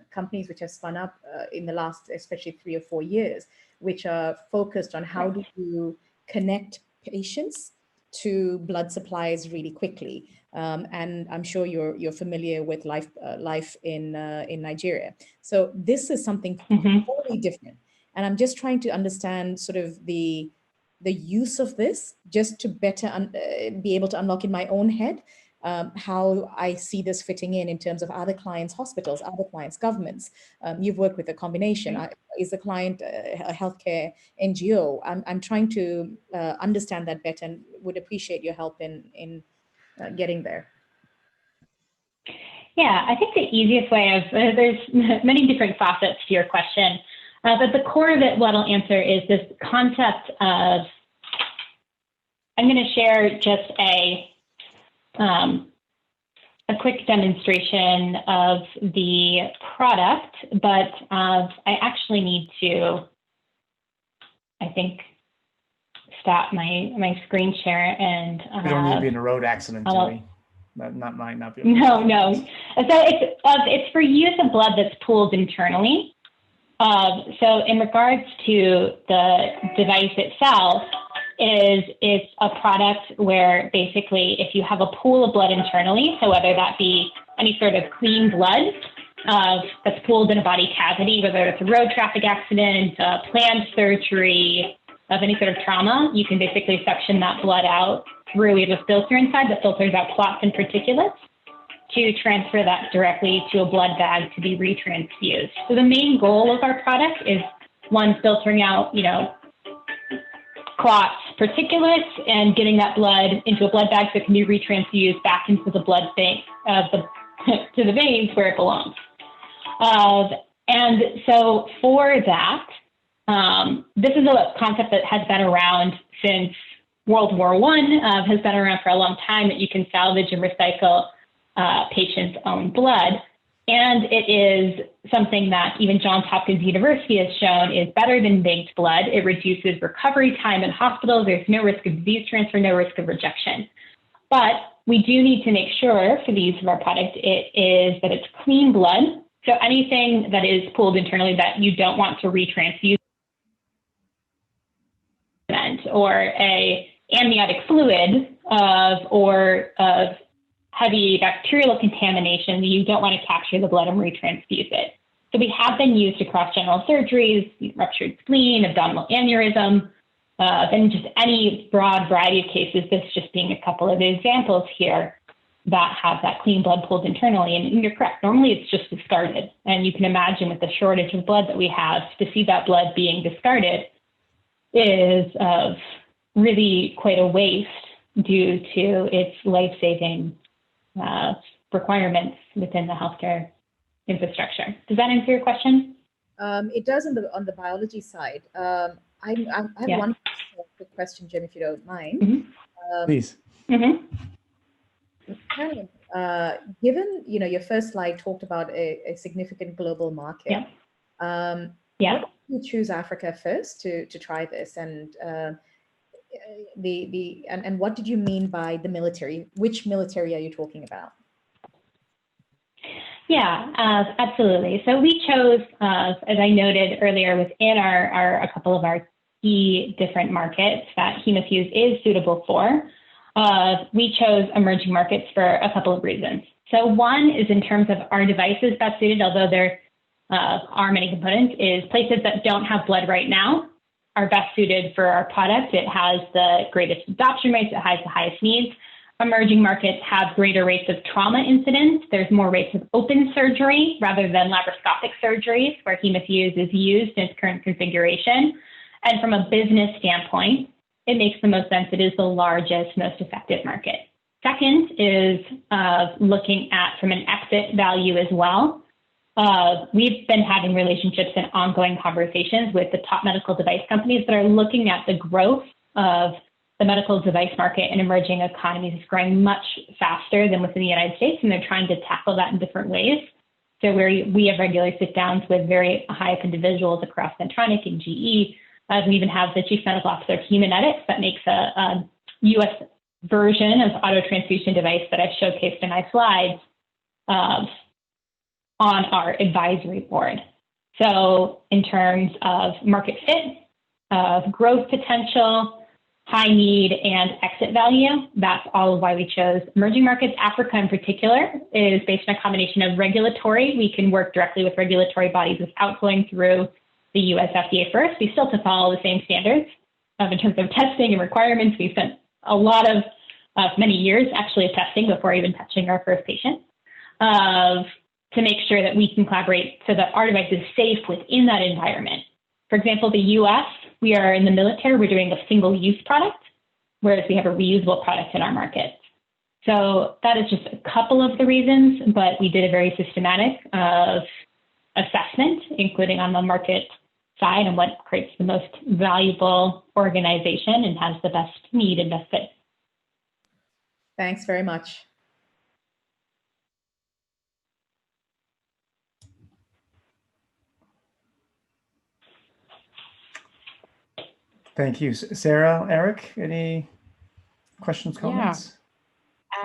companies which have spun up in the last, especially 3 or 4 years, which are focused on how do you connect patients to blood supplies really quickly. And I'm sure you're familiar with Life in Nigeria. So this is something totally different. And I'm just trying to understand sort of the use of this, just to better be able to unlock in my own head how I see this fitting in terms of other clients' hospitals, other clients' governments. You've worked with a combination. Is the client a healthcare NGO? I'm trying to understand that better and would appreciate your help in getting there. Yeah, I think the easiest way of, there's many different facets to your question, but the core of it, what I'll answer is this concept of, I'm going to share just a quick demonstration of the product, but I actually need to, I think, stop my screen share and. We don't need to be in a road accident, do we? That might not be. No. So it's for use of blood that's pooled internally. So in regards to the device itself, it's a product where basically if you have a pool of blood internally, so whether that be any sort of clean blood that's pooled in a body cavity, whether it's a road traffic accident, planned surgery, of any sort of trauma, you can basically suction that blood out through, we have a filter inside that filters out clots and particulates to transfer that directly to a blood bag to be retransfused. So the main goal of our product is, one, filtering out, clots, particulates, and getting that blood into a blood bag so it can be retransfused back into the blood bank, to the veins where it belongs. And so for that, this is a concept that has been around since World War I, has been around for a long time, that you can salvage and recycle patients' own blood. And it is something that even Johns Hopkins University has shown is better than banked blood. It reduces recovery time in hospitals. There's no risk of disease transfer, no risk of rejection. But we do need to make sure for the use of our product, that it's clean blood. So anything that is pooled internally that you don't want to retransfuse, or a amniotic fluid or of heavy bacterial contamination, you don't want to capture the blood and retransfuse it. So we have been used across general surgeries, ruptured spleen, abdominal aneurysm, and just any broad variety of cases, this just being a couple of examples here. that have that clean blood pooled internally. And you're correct, normally it's just discarded. And you can imagine with the shortage of blood that we have, to see that blood being discarded is really quite a waste due to its life-saving requirements within the healthcare infrastructure. Does that answer your question? It does on the biology side. I have one quick question, Jim, if you don't mind. Mm-hmm. Please. Mm-hmm. Carolyn, given your first slide talked about a significant global market, why did you choose Africa first to try this, and and what did you mean by the military? Which military are you talking about? Yeah, absolutely. So we chose, as I noted earlier, within a couple of our key different markets that Hemofuse is suitable for. We chose emerging markets for a couple of reasons. So one is in terms of our devices best suited, although there are many components, is places that don't have blood right now are best suited for our product. It has the greatest adoption rates, it has the highest needs. Emerging markets have greater rates of trauma incidence. There's more rates of open surgery rather than laparoscopic surgeries where Hemofuse is used in its current configuration. And from a business standpoint, it makes the most sense. It is the largest, most effective market. Second is looking at from an exit value as well. We've been having relationships and ongoing conversations with the top medical device companies that are looking at the growth of the medical device market in emerging economies is growing much faster than within the United States, and they're trying to tackle that in different ways. So we have regular sit-downs with very high-up individuals across Medtronic and GE. We even have the Chief Medical Officer of Humanetics that makes a U.S. version of auto transfusion device that I've showcased in my slides on our advisory board. So in terms of market fit, of growth potential, high need, and exit value, that's all of why we chose emerging markets. Africa in particular is based on a combination of regulatory. We can work directly with regulatory bodies without going through the US FDA first. We still have to follow the same standards in terms of testing and requirements. We spent a lot of many years actually of testing before even touching our first patient to make sure that we can collaborate so that our device is safe within that environment. For example, the US, we are in the military, we're doing a single-use product, whereas we have a reusable product in our market. So that is just a couple of the reasons, but we did a very systematic assessment, including on the market side and what creates the most valuable organization and has the best need and best fit. Thanks very much. Thank you. Sarah, Eric, any questions, comments?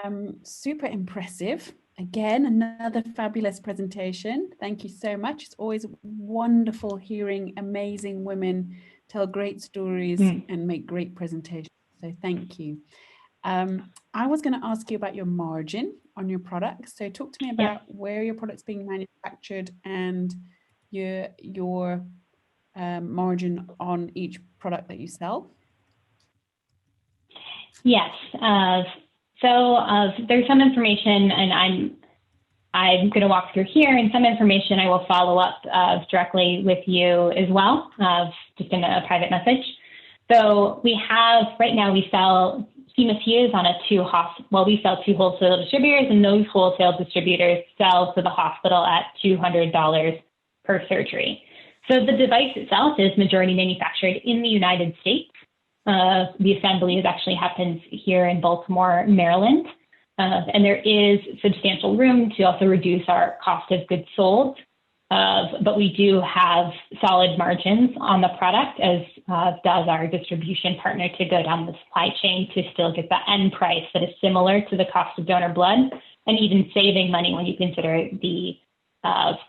Yeah. Super impressive. Again, another fabulous presentation. Thank you so much. It's always wonderful hearing amazing women tell great stories and make great presentations. So thank you. I was going to ask you about your margin on your product. So talk to me about where your product's being manufactured and your margin on each product that you sell. Yes. So there's some information, and I'm going to walk through here, and some information I will follow up directly with you as well, just in a private message. So we have, right now we sell Hemofuse on we sell 2 wholesale distributors, and those wholesale distributors sell to the hospital at $200 per surgery. So the device itself is majority manufactured in the United States. The assembly actually happens here in Baltimore, Maryland. And there is substantial room to also reduce our cost of goods sold. But we do have solid margins on the product, as does our distribution partner, to go down the supply chain to still get the end price that is similar to the cost of donor blood, and even saving money when you consider the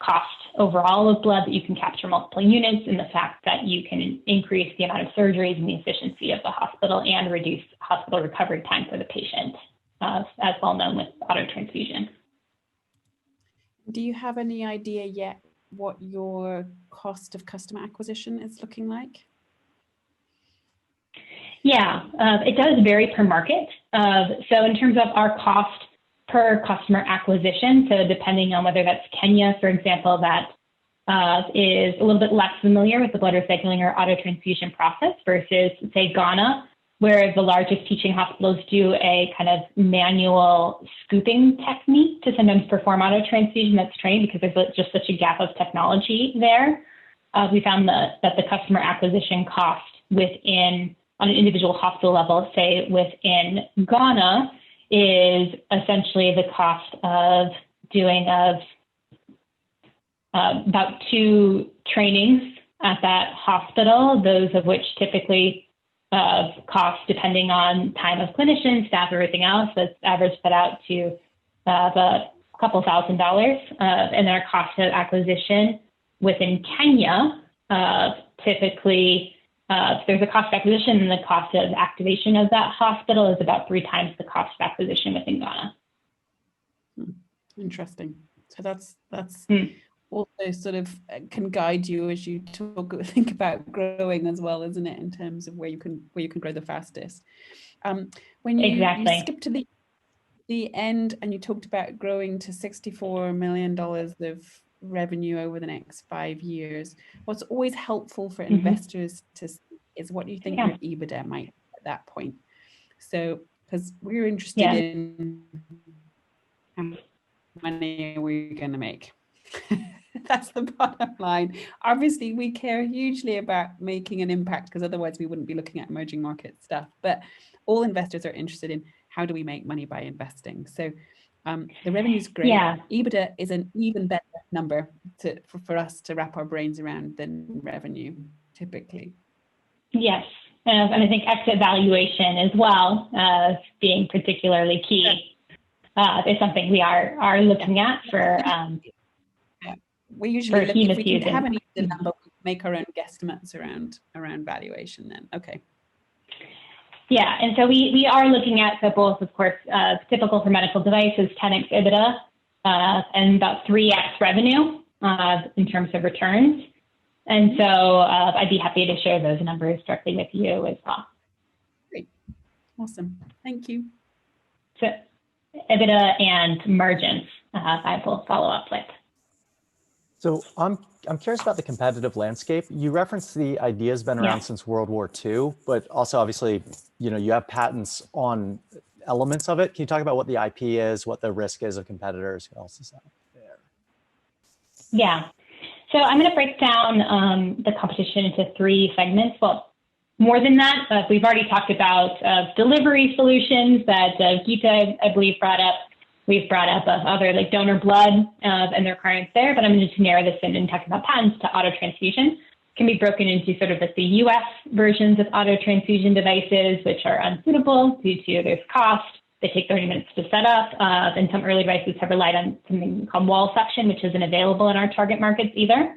cost overall of blood, that you can capture multiple units, and the fact that you can increase the amount of surgeries and the efficiency of the hospital and reduce hospital recovery time for the patient, as well known with auto transfusion. Do you have any idea yet what your cost of customer acquisition is looking like? Yeah, it does vary per market. So in terms of our cost per customer acquisition. So depending on whether that's Kenya, for example, that is a little bit less familiar with the blood recycling or auto transfusion process versus, say, Ghana, where the largest teaching hospitals do a kind of manual scooping technique to sometimes perform auto transfusion that's trained because there's just such a gap of technology there. We found that the customer acquisition cost within, on an individual hospital level, say within Ghana, is essentially the cost of doing about 2 trainings at that hospital, those of which typically cost, depending on time of clinician, staff, everything else, that's averaged that out to a couple $1,000. And our cost of acquisition within Kenya, typically, there's a cost of acquisition, and the cost of activation of that hospital is about 3 times the cost of acquisition within Ghana. Interesting. So that's also sort of can guide you as you think about growing as well, isn't it? In terms of where you can grow the fastest. When you skip to the end and you talked about growing to $64 million of revenue over the next 5 years, what's always helpful for investors to see is what you think your EBITDA might be at that point. So, because we're interested in how much money are we going to make? That's the bottom line. Obviously, we care hugely about making an impact because otherwise we wouldn't be looking at emerging market stuff. But all investors are interested in how do we make money by investing. So the revenue is great. Yeah. EBITDA is an even better number for us to wrap our brains around than revenue, typically. Yes. And I think exit valuation as well, being particularly key, is something we are looking at for. We usually look, if we can have an EBITDA number, we make our own guesstimates around valuation then. Okay. Yeah, and so we are looking at both, of course, typical for medical devices, 10x EBITDA, and about 3x revenue in terms of returns. And so I'd be happy to share those numbers directly with you as well. Great. Awesome. Thank you. So EBITDA and margins, I will follow up with. So I'm curious about the competitive landscape. You referenced the idea's been around since World War II, but also obviously, you have patents on elements of it. Can you talk about what the IP is, what the risk is of competitors? Who else is out there? Yeah. So I'm going to break down the competition into 3 segments. Well, more than that, we've already talked about delivery solutions that Geetha, I believe, brought up. We've brought up other like donor blood and their requirements there, but I'm going to just narrow this in and talk about patents to auto transfusion. Can be broken into sort of like the US versions of auto transfusion devices, which are unsuitable due to their cost. They take 30 minutes to set up, and some early devices have relied on something called wall suction, which isn't available in our target markets either.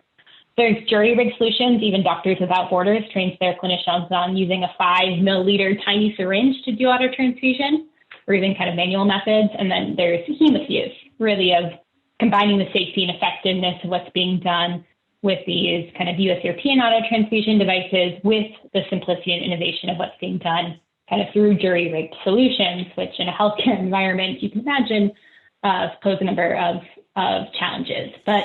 There's jury rig solutions. Even Doctors Without Borders trains their clinicians on using a 5 milliliter tiny syringe to do auto transfusion, or even kind of manual methods. And then there's hemofuse, really of combining the safety and effectiveness of what's being done with these kind of US European auto transfusion devices with the simplicity and innovation of what's being done kind of through jury rigged solutions, which in a healthcare environment, you can imagine pose a number of challenges. But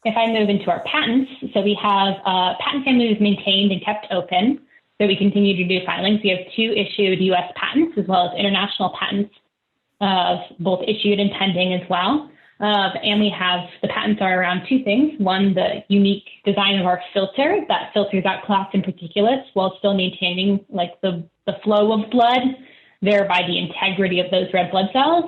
if I move into our patents, so we have patent families maintained and kept open. So we continue to do filings. We have 2 issued US patents as well as international patents, both issued and pending as well. And we have, the patents are around 2 things. One, the unique design of our filter that filters out clots and particulates while still maintaining like the flow of blood, thereby the integrity of those red blood cells.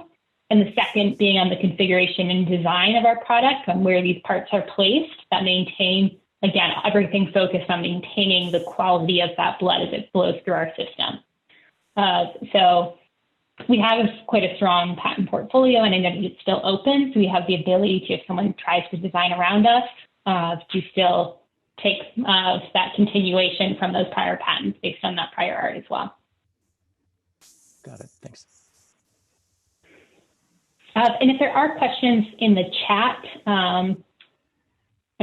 And the second being on the configuration and design of our product and where these parts are placed that maintain, again, everything focused on maintaining the quality of that blood as it flows through our system. So we have quite a strong patent portfolio, and I know it's still open. So we have the ability to, if someone tries to design around us, to still take that continuation from those prior patents based on that prior art as well. Got it. Thanks. And if there are questions in the chat, I'm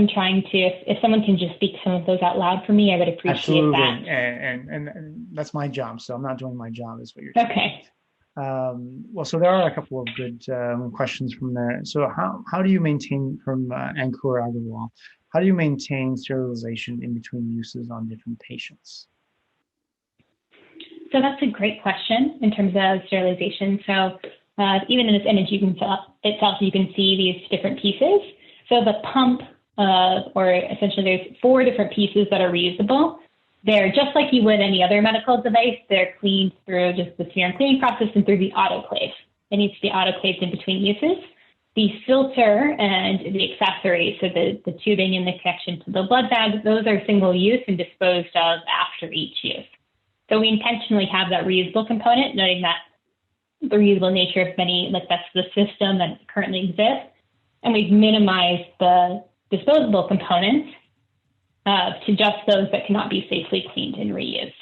trying to, if someone can just speak some of those out loud for me, I would appreciate Absolutely. that. And that's my job. So I'm not doing my job is what you're saying. Okay. Well, so there are a couple of good questions from there. So how do you maintain, from Ankur Agarwal, how do you maintain sterilization in between uses on different patients? So that's a great question in terms of sterilization. So even in this image itself, you can see these different pieces. So the pump, or essentially there's 4 different pieces that are reusable. They're just like you would any other medical device. They're cleaned through just the serum cleaning process and through the autoclave. It needs to be autoclaved in between uses. The filter and the accessories, so the tubing and the connection to the blood bag, those are single use and disposed of after each use. So we intentionally have that reusable component, noting that the reusable nature of many, like that's the system that currently exists. And we've minimized the disposable components to just those that cannot be safely cleaned and reused.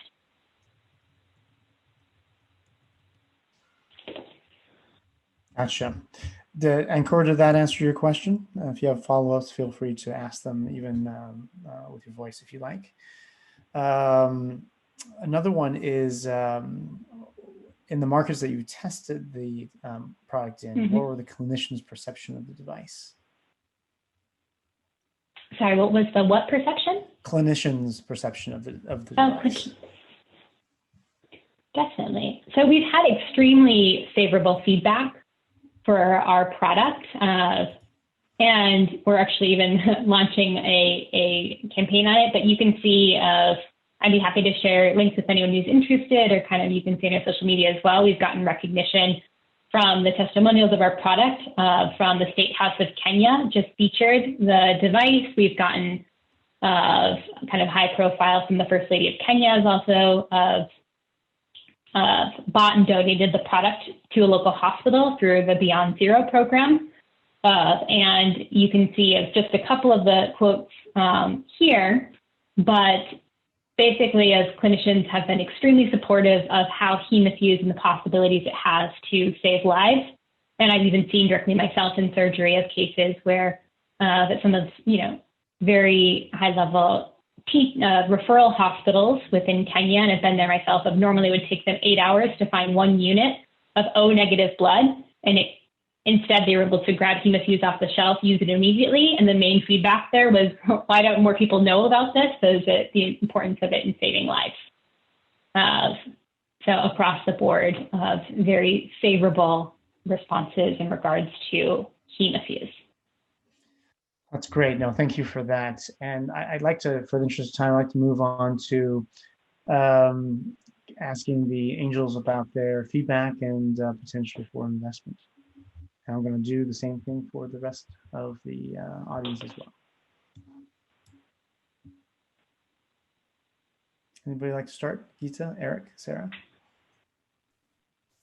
Gotcha. Ankur, did that answer your question? If you have follow-ups, feel free to ask them even with your voice if you like. Another one is, in the markets that you tested the product in, what were the clinicians' perception of the device? Sorry, what was the what perception? Clinicians' perception of the device. Definitely. So we've had extremely favorable feedback for our product. And we're actually even launching a campaign on it, but you can see, I'd be happy to share links with anyone who's interested, or kind of you can see on our social media as well. We've gotten recognition from the testimonials of our product from the State House of Kenya, just featured the device. We've gotten kind of high profile from the First Lady of Kenya, has also bought and donated the product to a local hospital through the Beyond Zero program. And you can see just a couple of the quotes here, but basically, as clinicians have been extremely supportive of how hemofuse and the possibilities it has to save lives. And I've even seen directly myself in surgery of cases where that some of, very high level referral hospitals within Kenya, and I've been there myself, of normally would take them 8 hours to find 1 unit of O negative blood. And instead they were able to grab hemofuse off the shelf, use it immediately. And the main feedback there was, why don't more people know about this? So the importance of it in saving lives. So across the board, very favorable responses in regards to hemofuse. That's great. No, thank you for that. And I'd like to, for the interest of time, I'd like to move on to asking the angels about their feedback and potential for investment. And I'm going to do the same thing for the rest of the audience as well. Anybody like to start? Geetha, Eric, Sarah?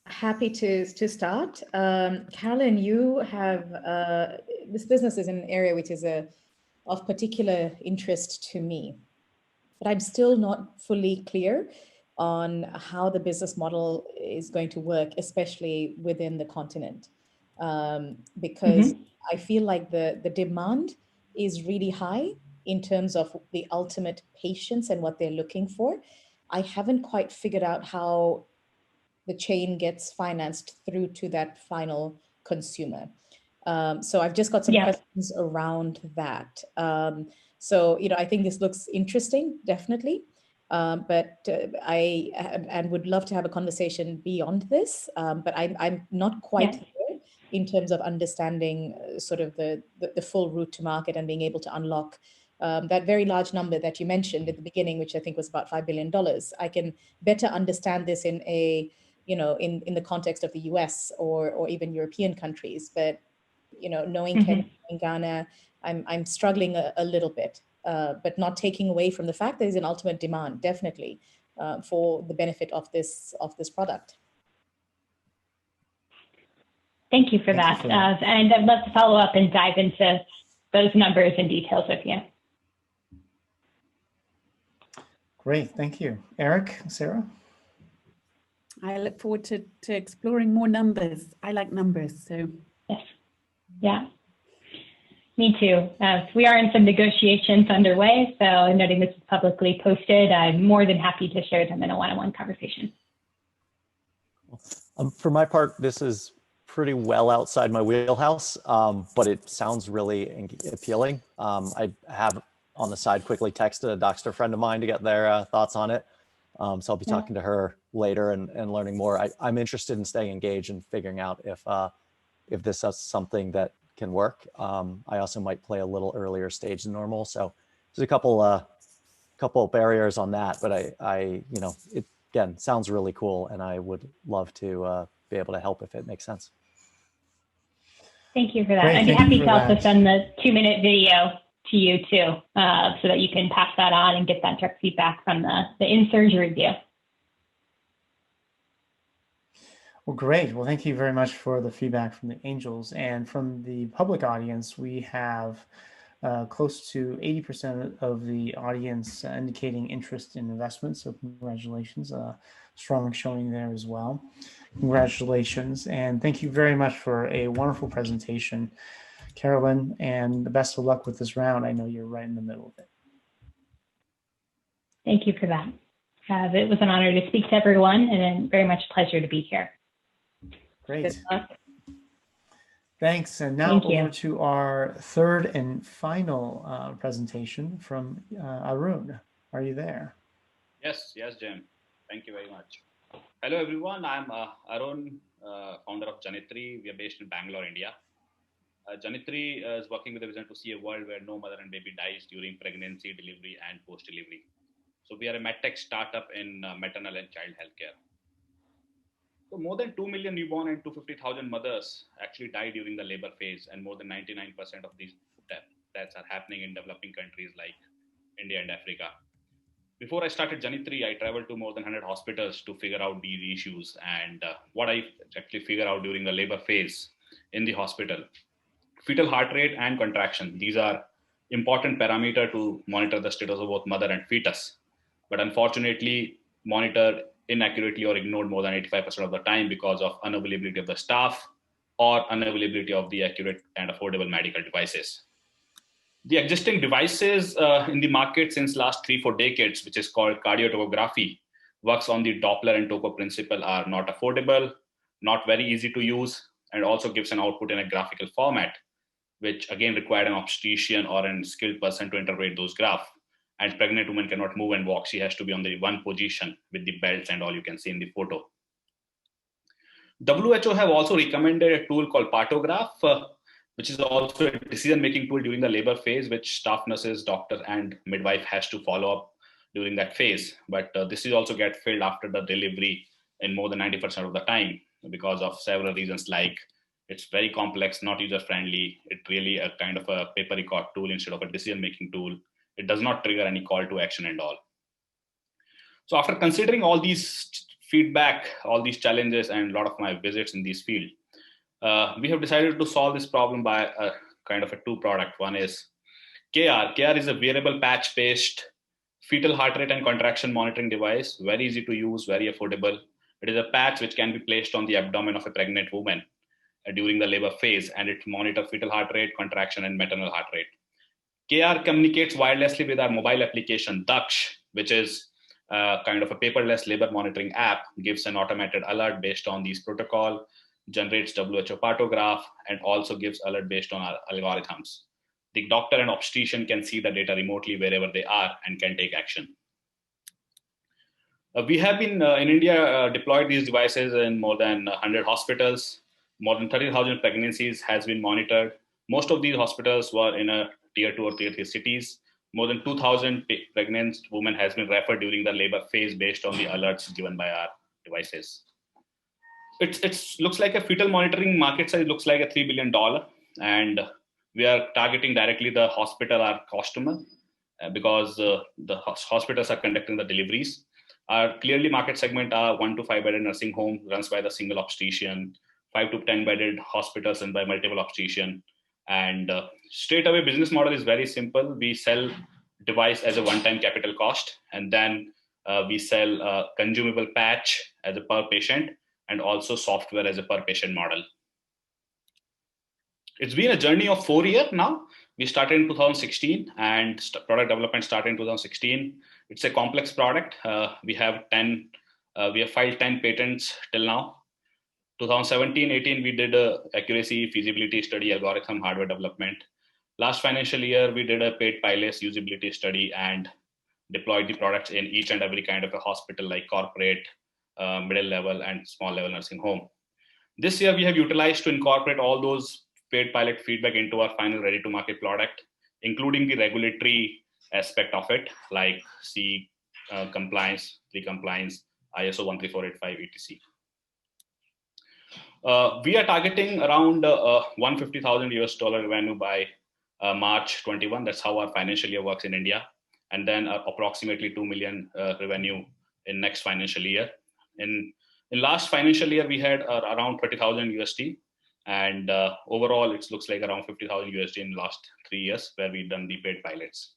Happy to start. Carolyn, you have, this business is an area which is of particular interest to me, but I'm still not fully clear on how the business model is going to work, especially within the continent. Because I feel like the demand is really high in terms of the ultimate patients and what they're looking for. I haven't quite figured out how the chain gets financed through to that final consumer. So I've just got some questions around that. So, I think this looks interesting, definitely. But I would love to have a conversation beyond this, but I'm not quite there in terms of understanding sort of the full route to market and being able to unlock that very large number that you mentioned at the beginning, which I think was about $5 billion. I can better understand this in in the context of the US or even European countries, but knowing Kenya and Ghana, I'm struggling a little bit, but not taking away from the fact there's an ultimate demand, definitely, for the benefit of this product. Thank you for that. And I'd love to follow up and dive into those numbers and details with you. Great, thank you. Eric, Sarah? I look forward to exploring more numbers. I like numbers, so. Yes, yeah, me too. We are in some negotiations underway, so noting this is publicly posted, I'm more than happy to share them in a one-on-one conversation. For my part, this is pretty well outside my wheelhouse, but it sounds really appealing. I have on the side quickly texted a Doxter friend of mine to get their thoughts on it. So I'll be talking to her later and learning more. I'm interested in staying engaged and figuring out if this is something that can work. I also might play a little earlier stage than normal. So there's a couple barriers on that, but it again sounds really cool, and I would love to be able to help if it makes sense. Thank you for that. Great, I'd be thank you happy for to also that. send the 2-minute video to you too, so that you can pass that on and get that direct feedback from the in-surgery view. Well, great. Well, thank you very much for the feedback from the angels. And from the public audience, we have close to 80% of the audience indicating interest in investment. So congratulations, strong showing there as well. Congratulations. And thank you very much for a wonderful presentation, Carolyn, and the best of luck with this round. I know you're right in the middle of it. Thank you for that. It was an honor to speak to everyone, and very much a pleasure to be here. Great. Good luck. Thanks. And now Thank you. over to our third and final presentation from Arun. Are you there? Yes, Jim. Thank you very much. Hello, everyone. I'm Arun, founder of Janitri. We are based in Bangalore, India. Janitri is working with a vision to see a world where no mother and baby dies during pregnancy, delivery, and post-delivery. So we are a medtech startup in maternal and child healthcare. So more than 2 million newborn and 250,000 mothers actually die during the labor phase, and more than 99% of these deaths are happening in developing countries like India and Africa. Before I started Janitri, I traveled to more than 100 hospitals to figure out these issues, and what I actually figured out during the labor phase in the hospital. Fetal heart rate and contraction, these are important parameters to monitor the status of both mother and fetus, but unfortunately monitor inaccurately or ignored more than 85% of the time because of unavailability of the staff or unavailability of the accurate and affordable medical devices. The existing devices in the market since last 3-4 decades, which is called cardiotocography, works on the Doppler and Toco principle, are not affordable, not very easy to use, and also gives an output in a graphical format, which again required an obstetrician or a skilled person to interpret those graphs. And pregnant woman cannot move and walk. She has to be on the one position with the belts and all you can see in the photo. WHO have also recommended a tool called Partograph, which is also a decision-making tool during the labor phase, which staff nurses, doctor, and midwife has to follow up during that phase. But this is also get filled after the delivery in more than 90% of the time because of several reasons, like it's very complex, not user-friendly. It's really a kind of a paper record tool instead of a decision-making tool. It does not trigger any call to action and all. So after considering all these feedback, all these challenges, and a lot of my visits in this field, we have decided to solve this problem by a kind of a two product. One is KR. KR is a wearable patch-based fetal heart rate and contraction monitoring device, very easy to use, very affordable. It is a patch which can be placed on the abdomen of a pregnant woman during the labor phase, and it monitors fetal heart rate, contraction, and maternal heart rate. KR communicates wirelessly with our mobile application, Daksh, which is kind of a paperless labor monitoring app, gives an automated alert based on these protocol, generates WHO Partograph, and also gives alert based on our algorithms. The doctor and obstetrician can see the data remotely wherever they are and can take action. We have been in India deployed these devices in more than 100 hospitals. More than 30,000 pregnancies has been monitored. Most of these hospitals were in a tier 2 or tier 3 cities. More than 2,000 pregnant women has been referred during the labor phase based on the alerts given by our devices. It looks like a fetal monitoring market size looks like a $3 billion, and we are targeting directly the hospital, our customer, because the hospitals are conducting the deliveries. Our clearly market segment are 1 to 5 bedded nursing home runs by the single obstetrician, 5 to 10 bedded hospitals run by multiple obstetrician. And straight away business model is very simple. We sell device as a one-time capital cost, and then we sell a consumable patch as a per patient, and also software as a per patient model. It's been a journey of 4 years now. We started in 2016 and product development started in 2016. It's a complex product. We have filed 10 patents till now. 2017-18, we did a accuracy feasibility study, algorithm hardware development. Last financial year, we did a paid pilots usability study and deployed the products in each and every kind of a hospital, like corporate, middle level, and small level nursing home. This year, we have utilized to incorporate all those paid pilot feedback into our final ready to market product, including the regulatory aspect of it, like C compliance, pre-compliance, ISO 13485, etc. We are targeting around $150,000 revenue by March 21. That's how our financial year works in India. And then approximately 2 million revenue in next financial year. In last financial year, we had around 30,000 USD. And overall, it looks like around 50,000 USD in the last 3 years where we've done the paid pilots.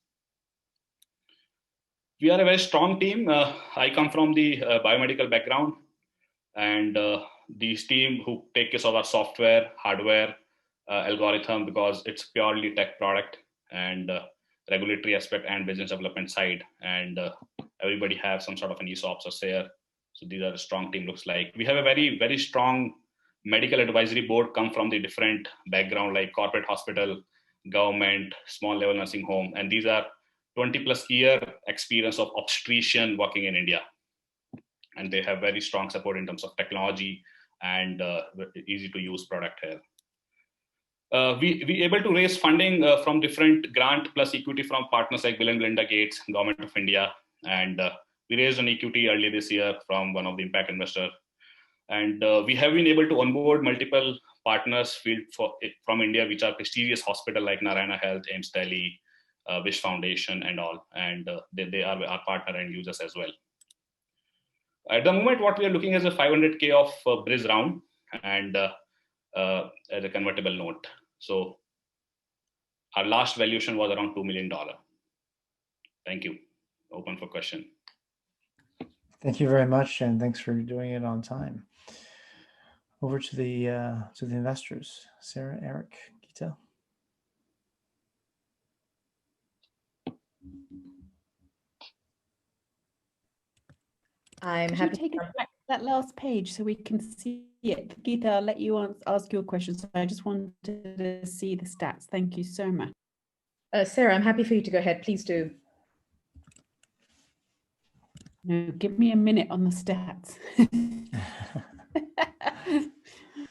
We are a very strong team. I come from the biomedical background, and this team who take care of our software, hardware, algorithm, because it's purely tech product, and regulatory aspect and business development side. And everybody have some sort of an ESOPs or share. So these are a strong team looks like. We have a very, very strong medical advisory board come from the different background, like corporate hospital, government, small level nursing home. And these are 20+ year experience of obstetrician working in India. And they have very strong support in terms of technology and easy to use product here. We able to raise funding from different grant plus equity from partners like Bill and Melinda Gates, Government of India. And we raised an equity earlier this year from one of the impact investor. And we have been able to onboard multiple partners from India, which are prestigious hospital like Narayana Health, AIIMS Delhi, Wish Foundation and all. And they are our partner and users as well. At the moment, what we are looking is a 500K of bridge round and as a convertible note. So our last valuation was around $2 million. Thank you. Open for question. Thank you very much, and thanks for doing it on time. Over to the investors. Sarah, Eric, Geetha. I'm Could happy you take to us back to that last page so we can see it? Geetha, I'll let you ask your questions. I just wanted to see the stats. Thank you so much. Sarah, I'm happy for you to go ahead. Please do. No, give me a minute on the stats.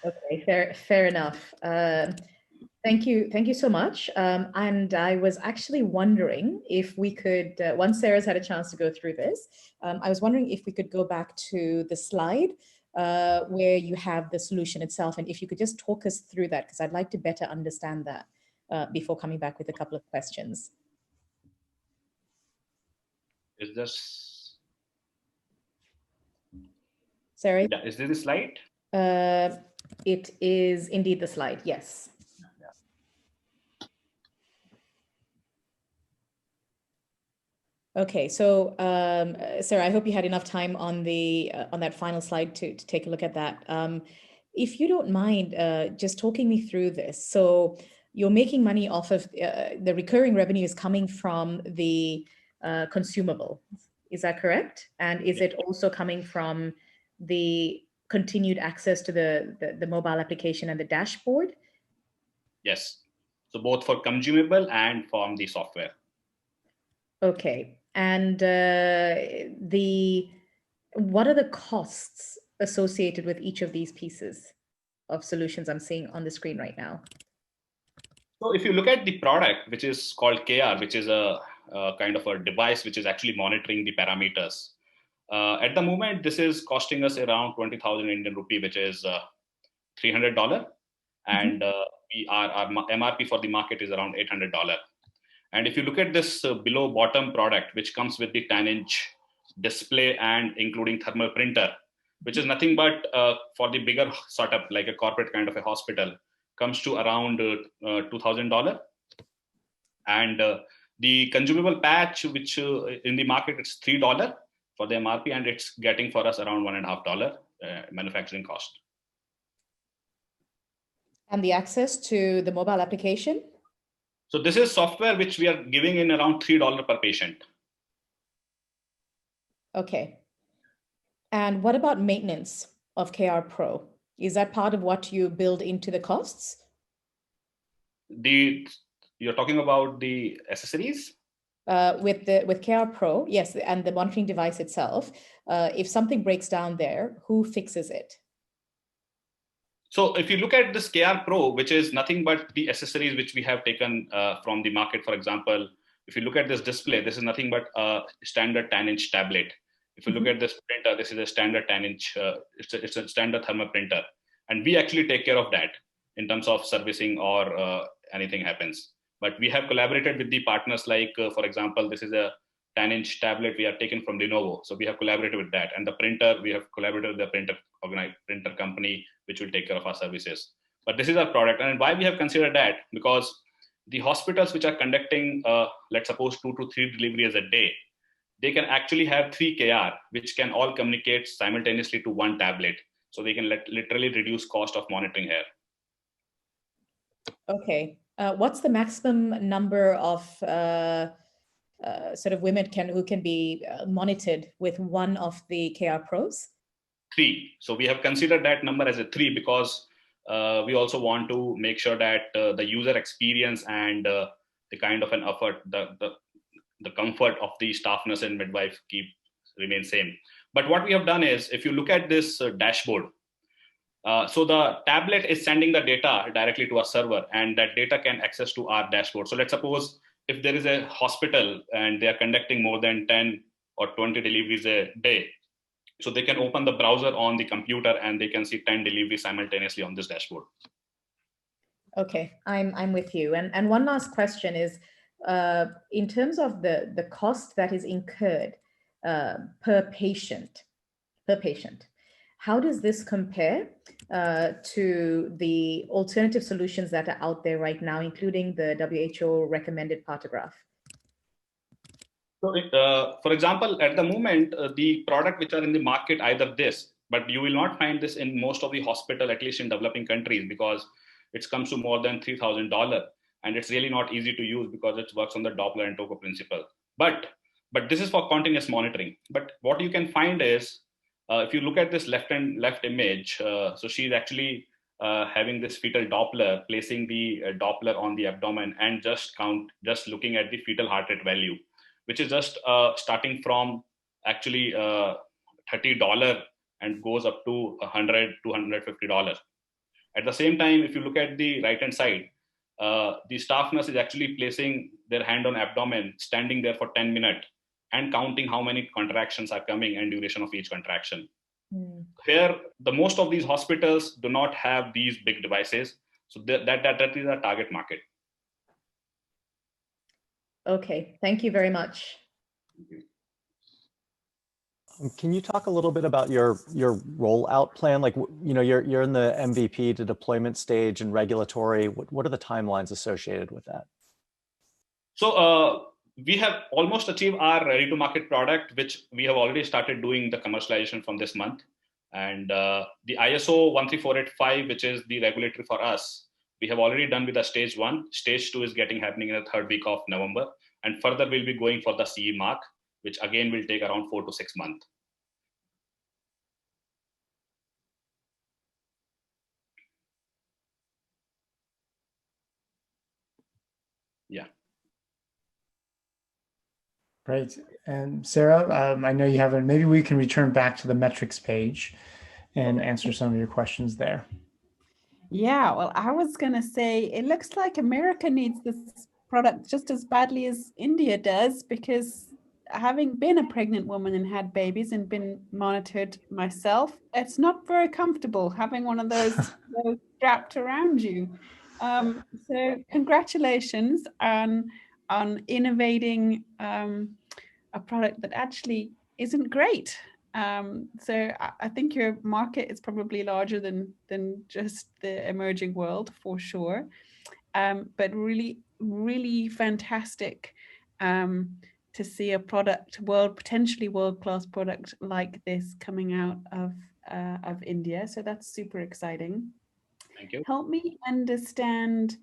Okay, fair enough. Thank you so much. And I was actually wondering if we could, once Sarah's had a chance to go through this, I was wondering if we could go back to the slide where you have the solution itself, and if you could just talk us through that, because I'd like to better understand that before coming back with a couple of questions. Is this? Sarah? Yeah, is this the slide? It is indeed the slide, yes. Okay, so Sarah, I hope you had enough time on that final slide to take a look at that. If you don't mind, just talking me through this. So you're making money off of the recurring revenue is coming from the consumable. Is that correct? And is it also coming from the continued access to the mobile application and the dashboard? Yes. So both for consumable and from the software. Okay. And what are the costs associated with each of these pieces of solutions I'm seeing on the screen right now? So if you look at the product, which is called KR, which is a kind of a device which is actually monitoring the parameters. At the moment, this is costing us around 20,000 Indian rupee, which is $300. And our MRP for the market is around $800. And if you look at this below bottom product, which comes with the 10-inch display and including thermal printer, which is nothing but for the bigger startup, like a corporate kind of a hospital, comes to around $2,000. And the consumable patch, which in the market, it's $3 for the MRP, and it's getting for us around $1.50 manufacturing cost. And the access to the mobile application? So this is software which we are giving in around $3 per patient. Okay. And what about maintenance of KR Pro? Is that part of what you build into the costs? You're talking about the accessories? With KR Pro, yes, and the monitoring device itself. If something breaks down there, who fixes it? So if you look at this KR Pro, which is nothing but the accessories which we have taken from the market, for example, if you look at this display, this is nothing but a standard 10-inch tablet. If you look at this printer, this is a standard 10-inch, it's a standard thermal printer. And we actually take care of that in terms of servicing or anything happens. But we have collaborated with the partners like, for example, this is a 10-inch tablet we have taken from Lenovo. So we have collaborated with that. And the printer, we have collaborated with the printer company, which will take care of our services. But this is our product. And why we have considered that? Because the hospitals which are conducting, let's suppose 2 to 3 deliveries a day, they can actually have 3 KR, which can all communicate simultaneously to one tablet. So they can literally reduce cost of monitoring here. Okay. What's the maximum number of sort of women who can be monitored with one of the KR Pros? 3. So we have considered that number as a 3 because we also want to make sure that the user experience and the kind of an effort, the comfort of the staff nurse and midwife remain same. But what we have done is, if you look at this dashboard, so the tablet is sending the data directly to our server, and that data can access to our dashboard. So let's suppose if there is a hospital and they are conducting more than 10 or 20 deliveries a day, so they can open the browser on the computer and they can see 10 deliveries simultaneously on this dashboard. Okay, I'm with you. And one last question is, in terms of the cost that is incurred per patient, how does this compare to the alternative solutions that are out there right now, including the WHO recommended partograph? So, for example, at the moment, the product which are in the market, either this, but you will not find this in most of the hospital, at least in developing countries, because it comes to more than $3,000, and it's really not easy to use because it works on the Doppler and Toko principle. But this is for continuous monitoring. But what you can find is, if you look at this left image, so she's actually having this fetal Doppler, placing the Doppler on the abdomen and just looking at the fetal heart rate value, which is just starting from actually $30 and goes up to $100, $250. At the same time, if you look at the right-hand side, the staff nurse is actually placing their hand on abdomen, standing there for 10 minutes and counting how many contractions are coming and duration of each contraction. Here, the most of these hospitals do not have these big devices. So that is our target market. Okay, thank you very much. Can you talk a little bit about your rollout plan? Like, you know, you're in the MVP to deployment stage and regulatory. What are the timelines associated with that? So we have almost achieved our ready to market product, which we have already started doing the commercialization from this month. And the ISO 13485, which is the regulatory for us, we have already done with the stage 1. Stage 2 is happening in the 3rd week of November. And further, we'll be going for the CE mark, which again will take around 4 to 6 months. Yeah. Great. And Sarah, I know you haven't, maybe we can return back to the metrics page and answer some of your questions there. Yeah, well, I was going to say, it looks like America needs this product just as badly as India does, because having been a pregnant woman and had babies and been monitored myself, it's not very comfortable having one of those strapped around you. So congratulations on innovating a product that actually isn't great. So I think your market is probably larger than just the emerging world, for sure. But really, really fantastic to see a product, potentially world-class product like this coming out of India. So that's super exciting. Thank you. Help me understand.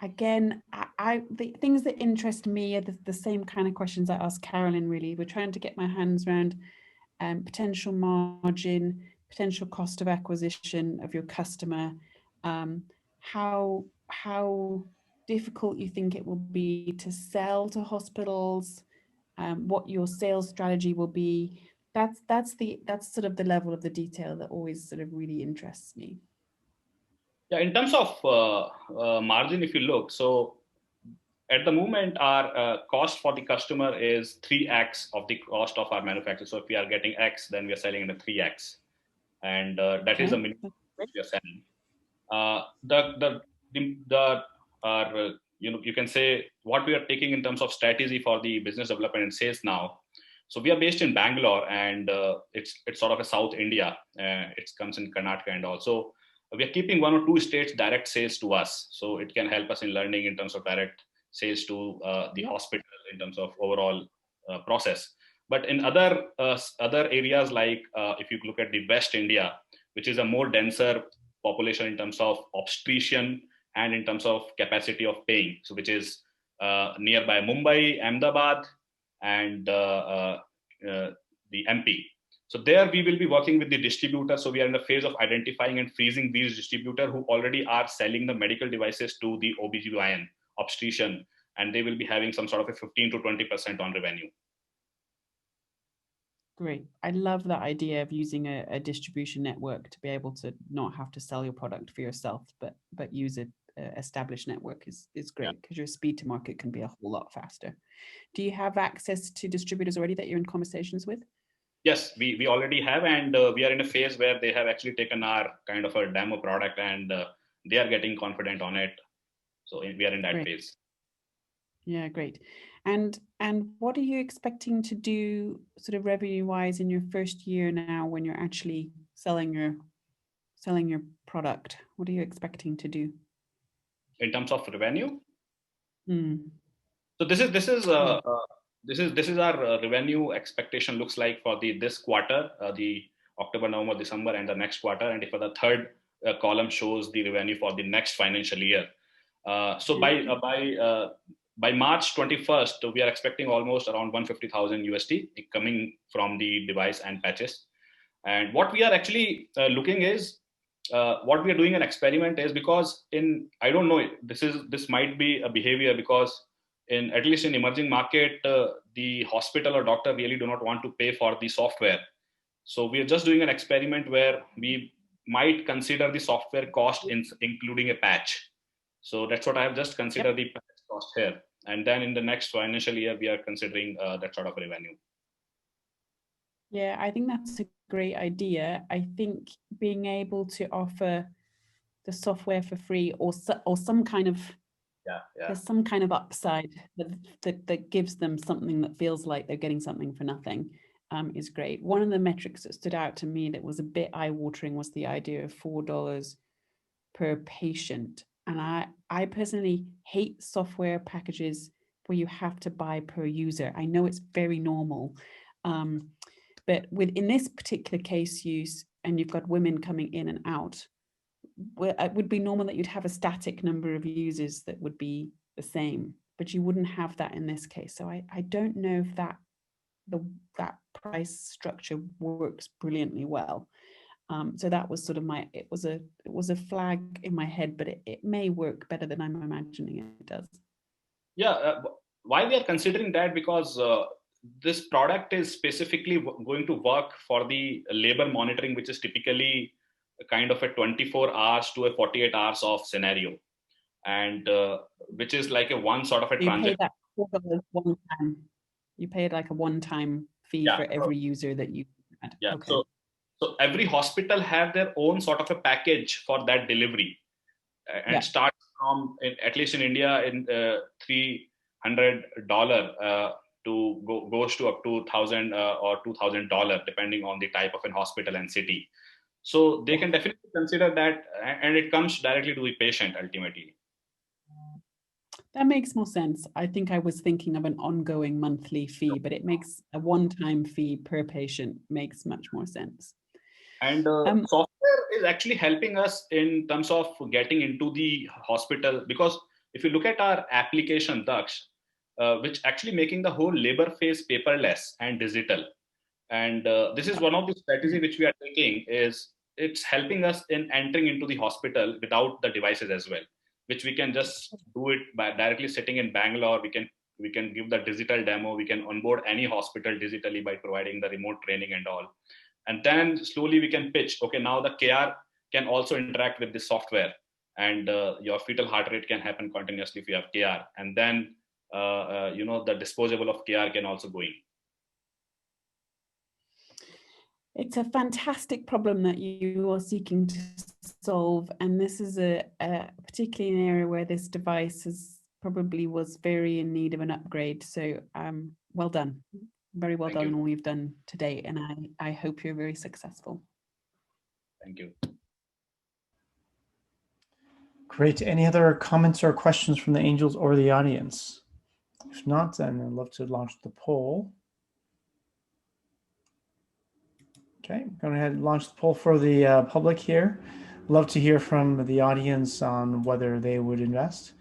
Again, the things that interest me are the same kind of questions I asked Carolyn, really. We're trying to get my hands around potential margin, potential cost of acquisition of your customer, how difficult you think it will be to sell to hospitals, what your sales strategy will be. That's sort of the level of the detail that always sort of really interests me. Yeah, in terms of margin, if you look, so at the moment, our cost for the customer is 3x of the cost of our manufacturer. So if we are getting X, then we are selling in a 3x, and that is the minimum which we are selling. You can say what we are taking in terms of strategy for the business development and sales now. So we are based in Bangalore, and it's sort of a South India. It comes in Karnataka, and also we are keeping 1 or 2 states direct sales to us, so it can help us in learning in terms of direct sales to the hospital in terms of overall process. But in other areas, like if you look at the West India, which is a more denser population in terms of obstetrician and in terms of capacity of paying, so which is nearby Mumbai, Ahmedabad, and the MP. So there we will be working with the distributor. So we are in the phase of identifying and freezing these distributors who already are selling the medical devices to the OBGYN, obstetrician, and they will be having some sort of a 15 to 20% on revenue. Great. I love that idea of using a distribution network to be able to not have to sell your product for yourself, but use an established network is great, because your speed to market can be a whole lot faster. Do you have access to distributors already that you're in conversations with? Yes, we already have, and we are in a phase where they have actually taken our kind of a demo product, and they are getting confident on it. So we are in that phase. Yeah, great. And what are you expecting to do sort of revenue-wise in your first year now, when you're actually selling your product? What are you expecting to do in terms of revenue? So this is our revenue expectation looks like for this quarter, the October, November, December, and the next quarter. And if the third column shows the revenue for the next financial year. So by March 21st, we are expecting almost around 150,000 USD coming from the device and patches. And what we are actually looking is, what we are doing an experiment is, because I don't know, this might be a behavior, because at least in emerging market, the hospital or doctor really do not want to pay for the software. So we are just doing an experiment where we might consider the software cost including a patch. So that's what I have just considered the patch cost here. And then in the next financial year, we are considering that sort of revenue. Yeah, I think that's a great idea. I think being able to offer the software for free, or some kind of there's some kind of upside that gives them something that feels like they're getting something for nothing, is great. One of the metrics that stood out to me that was a bit eye-watering was the idea of $4 per patient. And I personally hate software packages where you have to buy per user. I know it's very normal, but in this particular case use, and you've got women coming in and out, it would be normal that you'd have a static number of users that would be the same, but you wouldn't have that in this case. So I don't know if that price structure works brilliantly well. So that was sort of it was a flag in my head, but it may work better than I'm imagining it does. Yeah, why we are considering that, because this product is specifically going to work for the labor monitoring, which is typically kind of a 24 hours to a 48 hours of scenario, and which is like a one sort of a transaction. You pay that $4 one time. You pay like a one-time fee for every user that you had. Yeah. Okay. So every hospital have their own sort of a package for that delivery, and starts from, at least in India, in $300 goes to up to $1,000 or $2,000, depending on the type of a hospital and city. So they can definitely consider that, and it comes directly to the patient ultimately. That makes more sense. I think I was thinking of an ongoing monthly fee, but it makes a one-time fee per patient makes much more sense. And software is actually helping us in terms of getting into the hospital, because if you look at our application, Daksh, which actually making the whole labor phase paperless and digital. And this is one of the strategies which we are taking. Is it's helping us in entering into the hospital without the devices as well, which we can just do it by directly sitting in Bangalore. We can give the digital demo. We can onboard any hospital digitally by providing the remote training and all. And then slowly we can pitch, okay, now the KR can also interact with the software, and your fetal heart rate can happen continuously if you have KR. And then, the disposable of KR can also go in. It's a fantastic problem that you are seeking to solve. And this is particularly an area where this device probably was very in need of an upgrade. So well done. Very well done on all you've done to date. And I hope you're very successful. Thank you. Great. Any other comments or questions from the angels or the audience? If not, then I'd love to launch the poll. Okay, go ahead and launch the poll for the public here. Love to hear from the audience on whether they would invest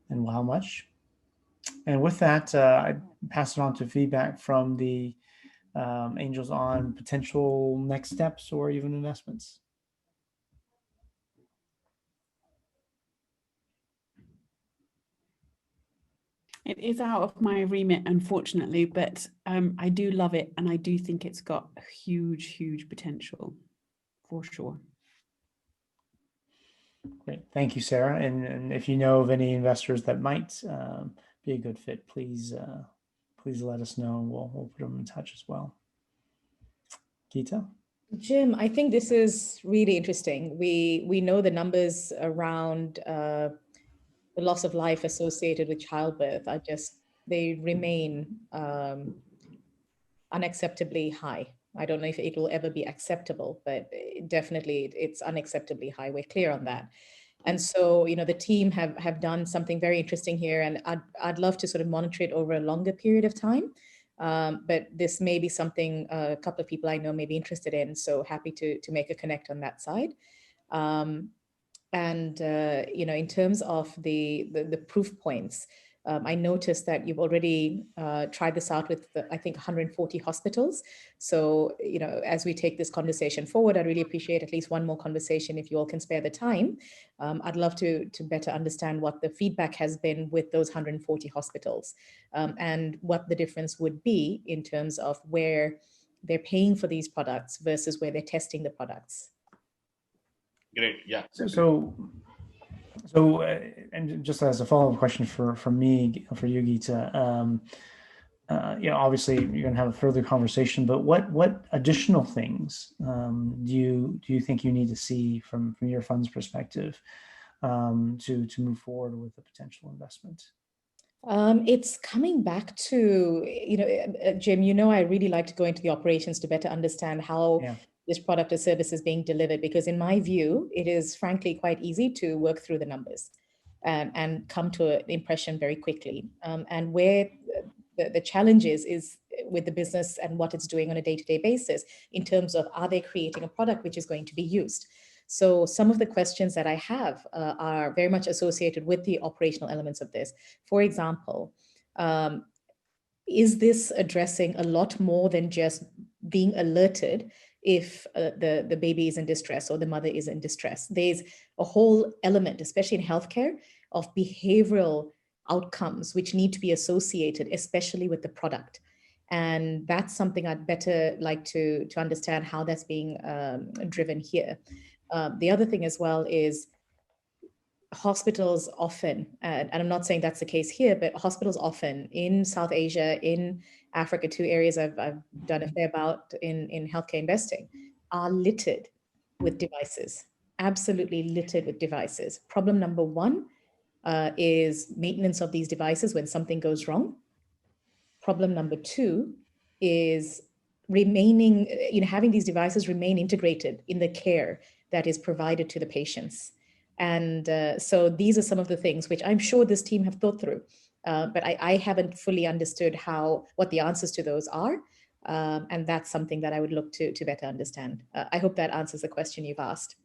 and how much. And with that, I pass it on to feedback from the angels on potential next steps or even investments. It is out of my remit, unfortunately, but I do love it, and I do think it's got huge, huge potential, for sure. Great, thank you, Sarah. And if you know of any investors that might be a good fit, please let us know. We'll put them in touch as well. Geetha? Jim, I think this is really interesting. We know the numbers around the loss of life associated with childbirth they remain unacceptably high. I don't know if it will ever be acceptable, but definitely it's unacceptably high. We're clear on that. And so, the team have done something very interesting here, and I'd love to sort of monitor it over a longer period of time. But this may be something a couple of people I know may be interested in. So happy to make a connect on that side. In terms of the proof points, I noticed that you've already tried this out with, I think, 140 hospitals. So, as we take this conversation forward, I really appreciate at least one more conversation if you all can spare the time. I'd love to better understand what the feedback has been with those 140 hospitals and what the difference would be in terms of where they're paying for these products versus where they're testing the products. Great. Yeah. So, and just as a follow-up question for you, Geetha, obviously you're going to have a further conversation, but what additional things do you think you need to see from your fund's perspective to move forward with a potential investment? It's coming back to, Jim, I really like to go into the operations to better understand how this product or service is being delivered, because in my view, it is frankly quite easy to work through the numbers and come to an impression very quickly. And where the challenge is with the business and what it's doing on a day-to-day basis in terms of, are they creating a product which is going to be used? So some of the questions that I have are very much associated with the operational elements of this. For example, is this addressing a lot more than just being alerted if the baby is in distress or the mother is in distress? There's a whole element, especially in healthcare, of behavioral outcomes which need to be associated, especially with the product. And that's something I'd better like to understand how that's being driven here. The other thing as well is hospitals often, and I'm not saying that's the case here, but hospitals often in South Asia, in Africa, two areas I've done a fair bout in healthcare investing, are littered with devices, absolutely littered with devices. Problem number one is maintenance of these devices when something goes wrong. Problem number two is having these devices remain integrated in the care that is provided to the patients. And so these are some of the things which I'm sure this team have thought through, but I haven't fully understood what the answers to those are. And that's something that I would look to better understand. I hope that answers the question you've asked.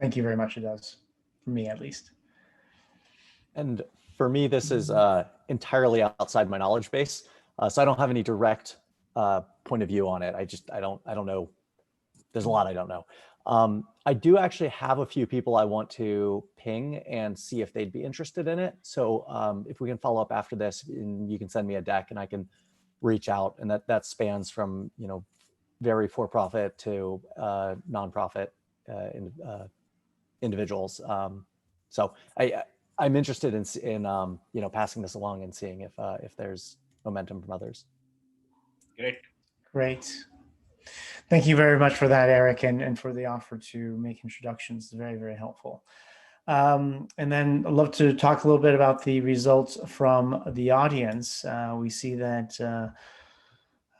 Thank you very much. It does, for me at least. And for me, this is entirely outside my knowledge base. So I don't have any direct point of view on it. I don't know. There's a lot I don't know. I do actually have a few people I want to ping and see if they'd be interested in it. So if we can follow up after this, and you can send me a deck and I can reach out, and that spans from, you know, very for-profit to nonprofit individuals. So I'm interested in you know, passing this along and seeing if there's momentum from others. Great. Thank you very much for that, Eric, and for the offer to make introductions. It's very, very helpful. And then I'd love to talk a little bit about the results from the audience. We see that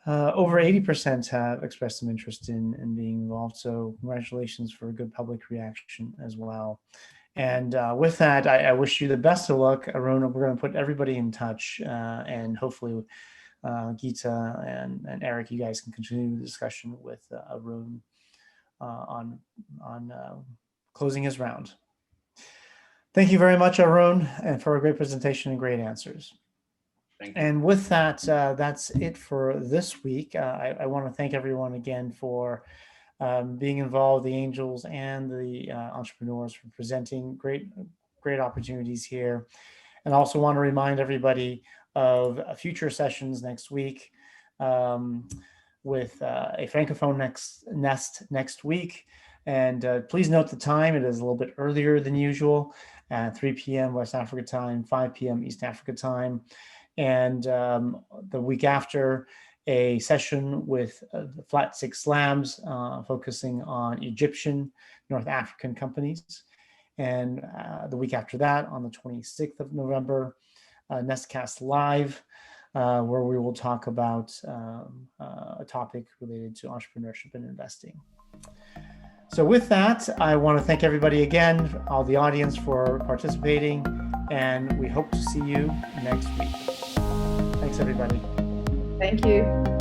over 80% have expressed some interest in being involved. So congratulations for a good public reaction as well. And with that, I wish you the best of luck, Arun. We're going to put everybody in touch, and hopefully Geetha and Eric, you guys can continue the discussion with Arun on closing his round. Thank you very much, Arun, and for a great presentation and great answers. Thank you. And with that, that's it for this week. I want to thank everyone again for being involved, the angels and the entrepreneurs, for presenting great opportunities here. And also want to remind everybody of future sessions next week with a Francophone Nest next week. And please note the time. It is a little bit earlier than usual, at 3 p.m. West Africa time, 5 p.m. East Africa time. And the week after, a session with the Flat Six Labs focusing on Egyptian North African companies. And the week after that, on the 26th of November, Nestcast Live, where we will talk about a topic related to entrepreneurship and investing. So with that, I want to thank everybody again, all the audience, for participating, and we hope to see you next week. Thanks, everybody. Thank you.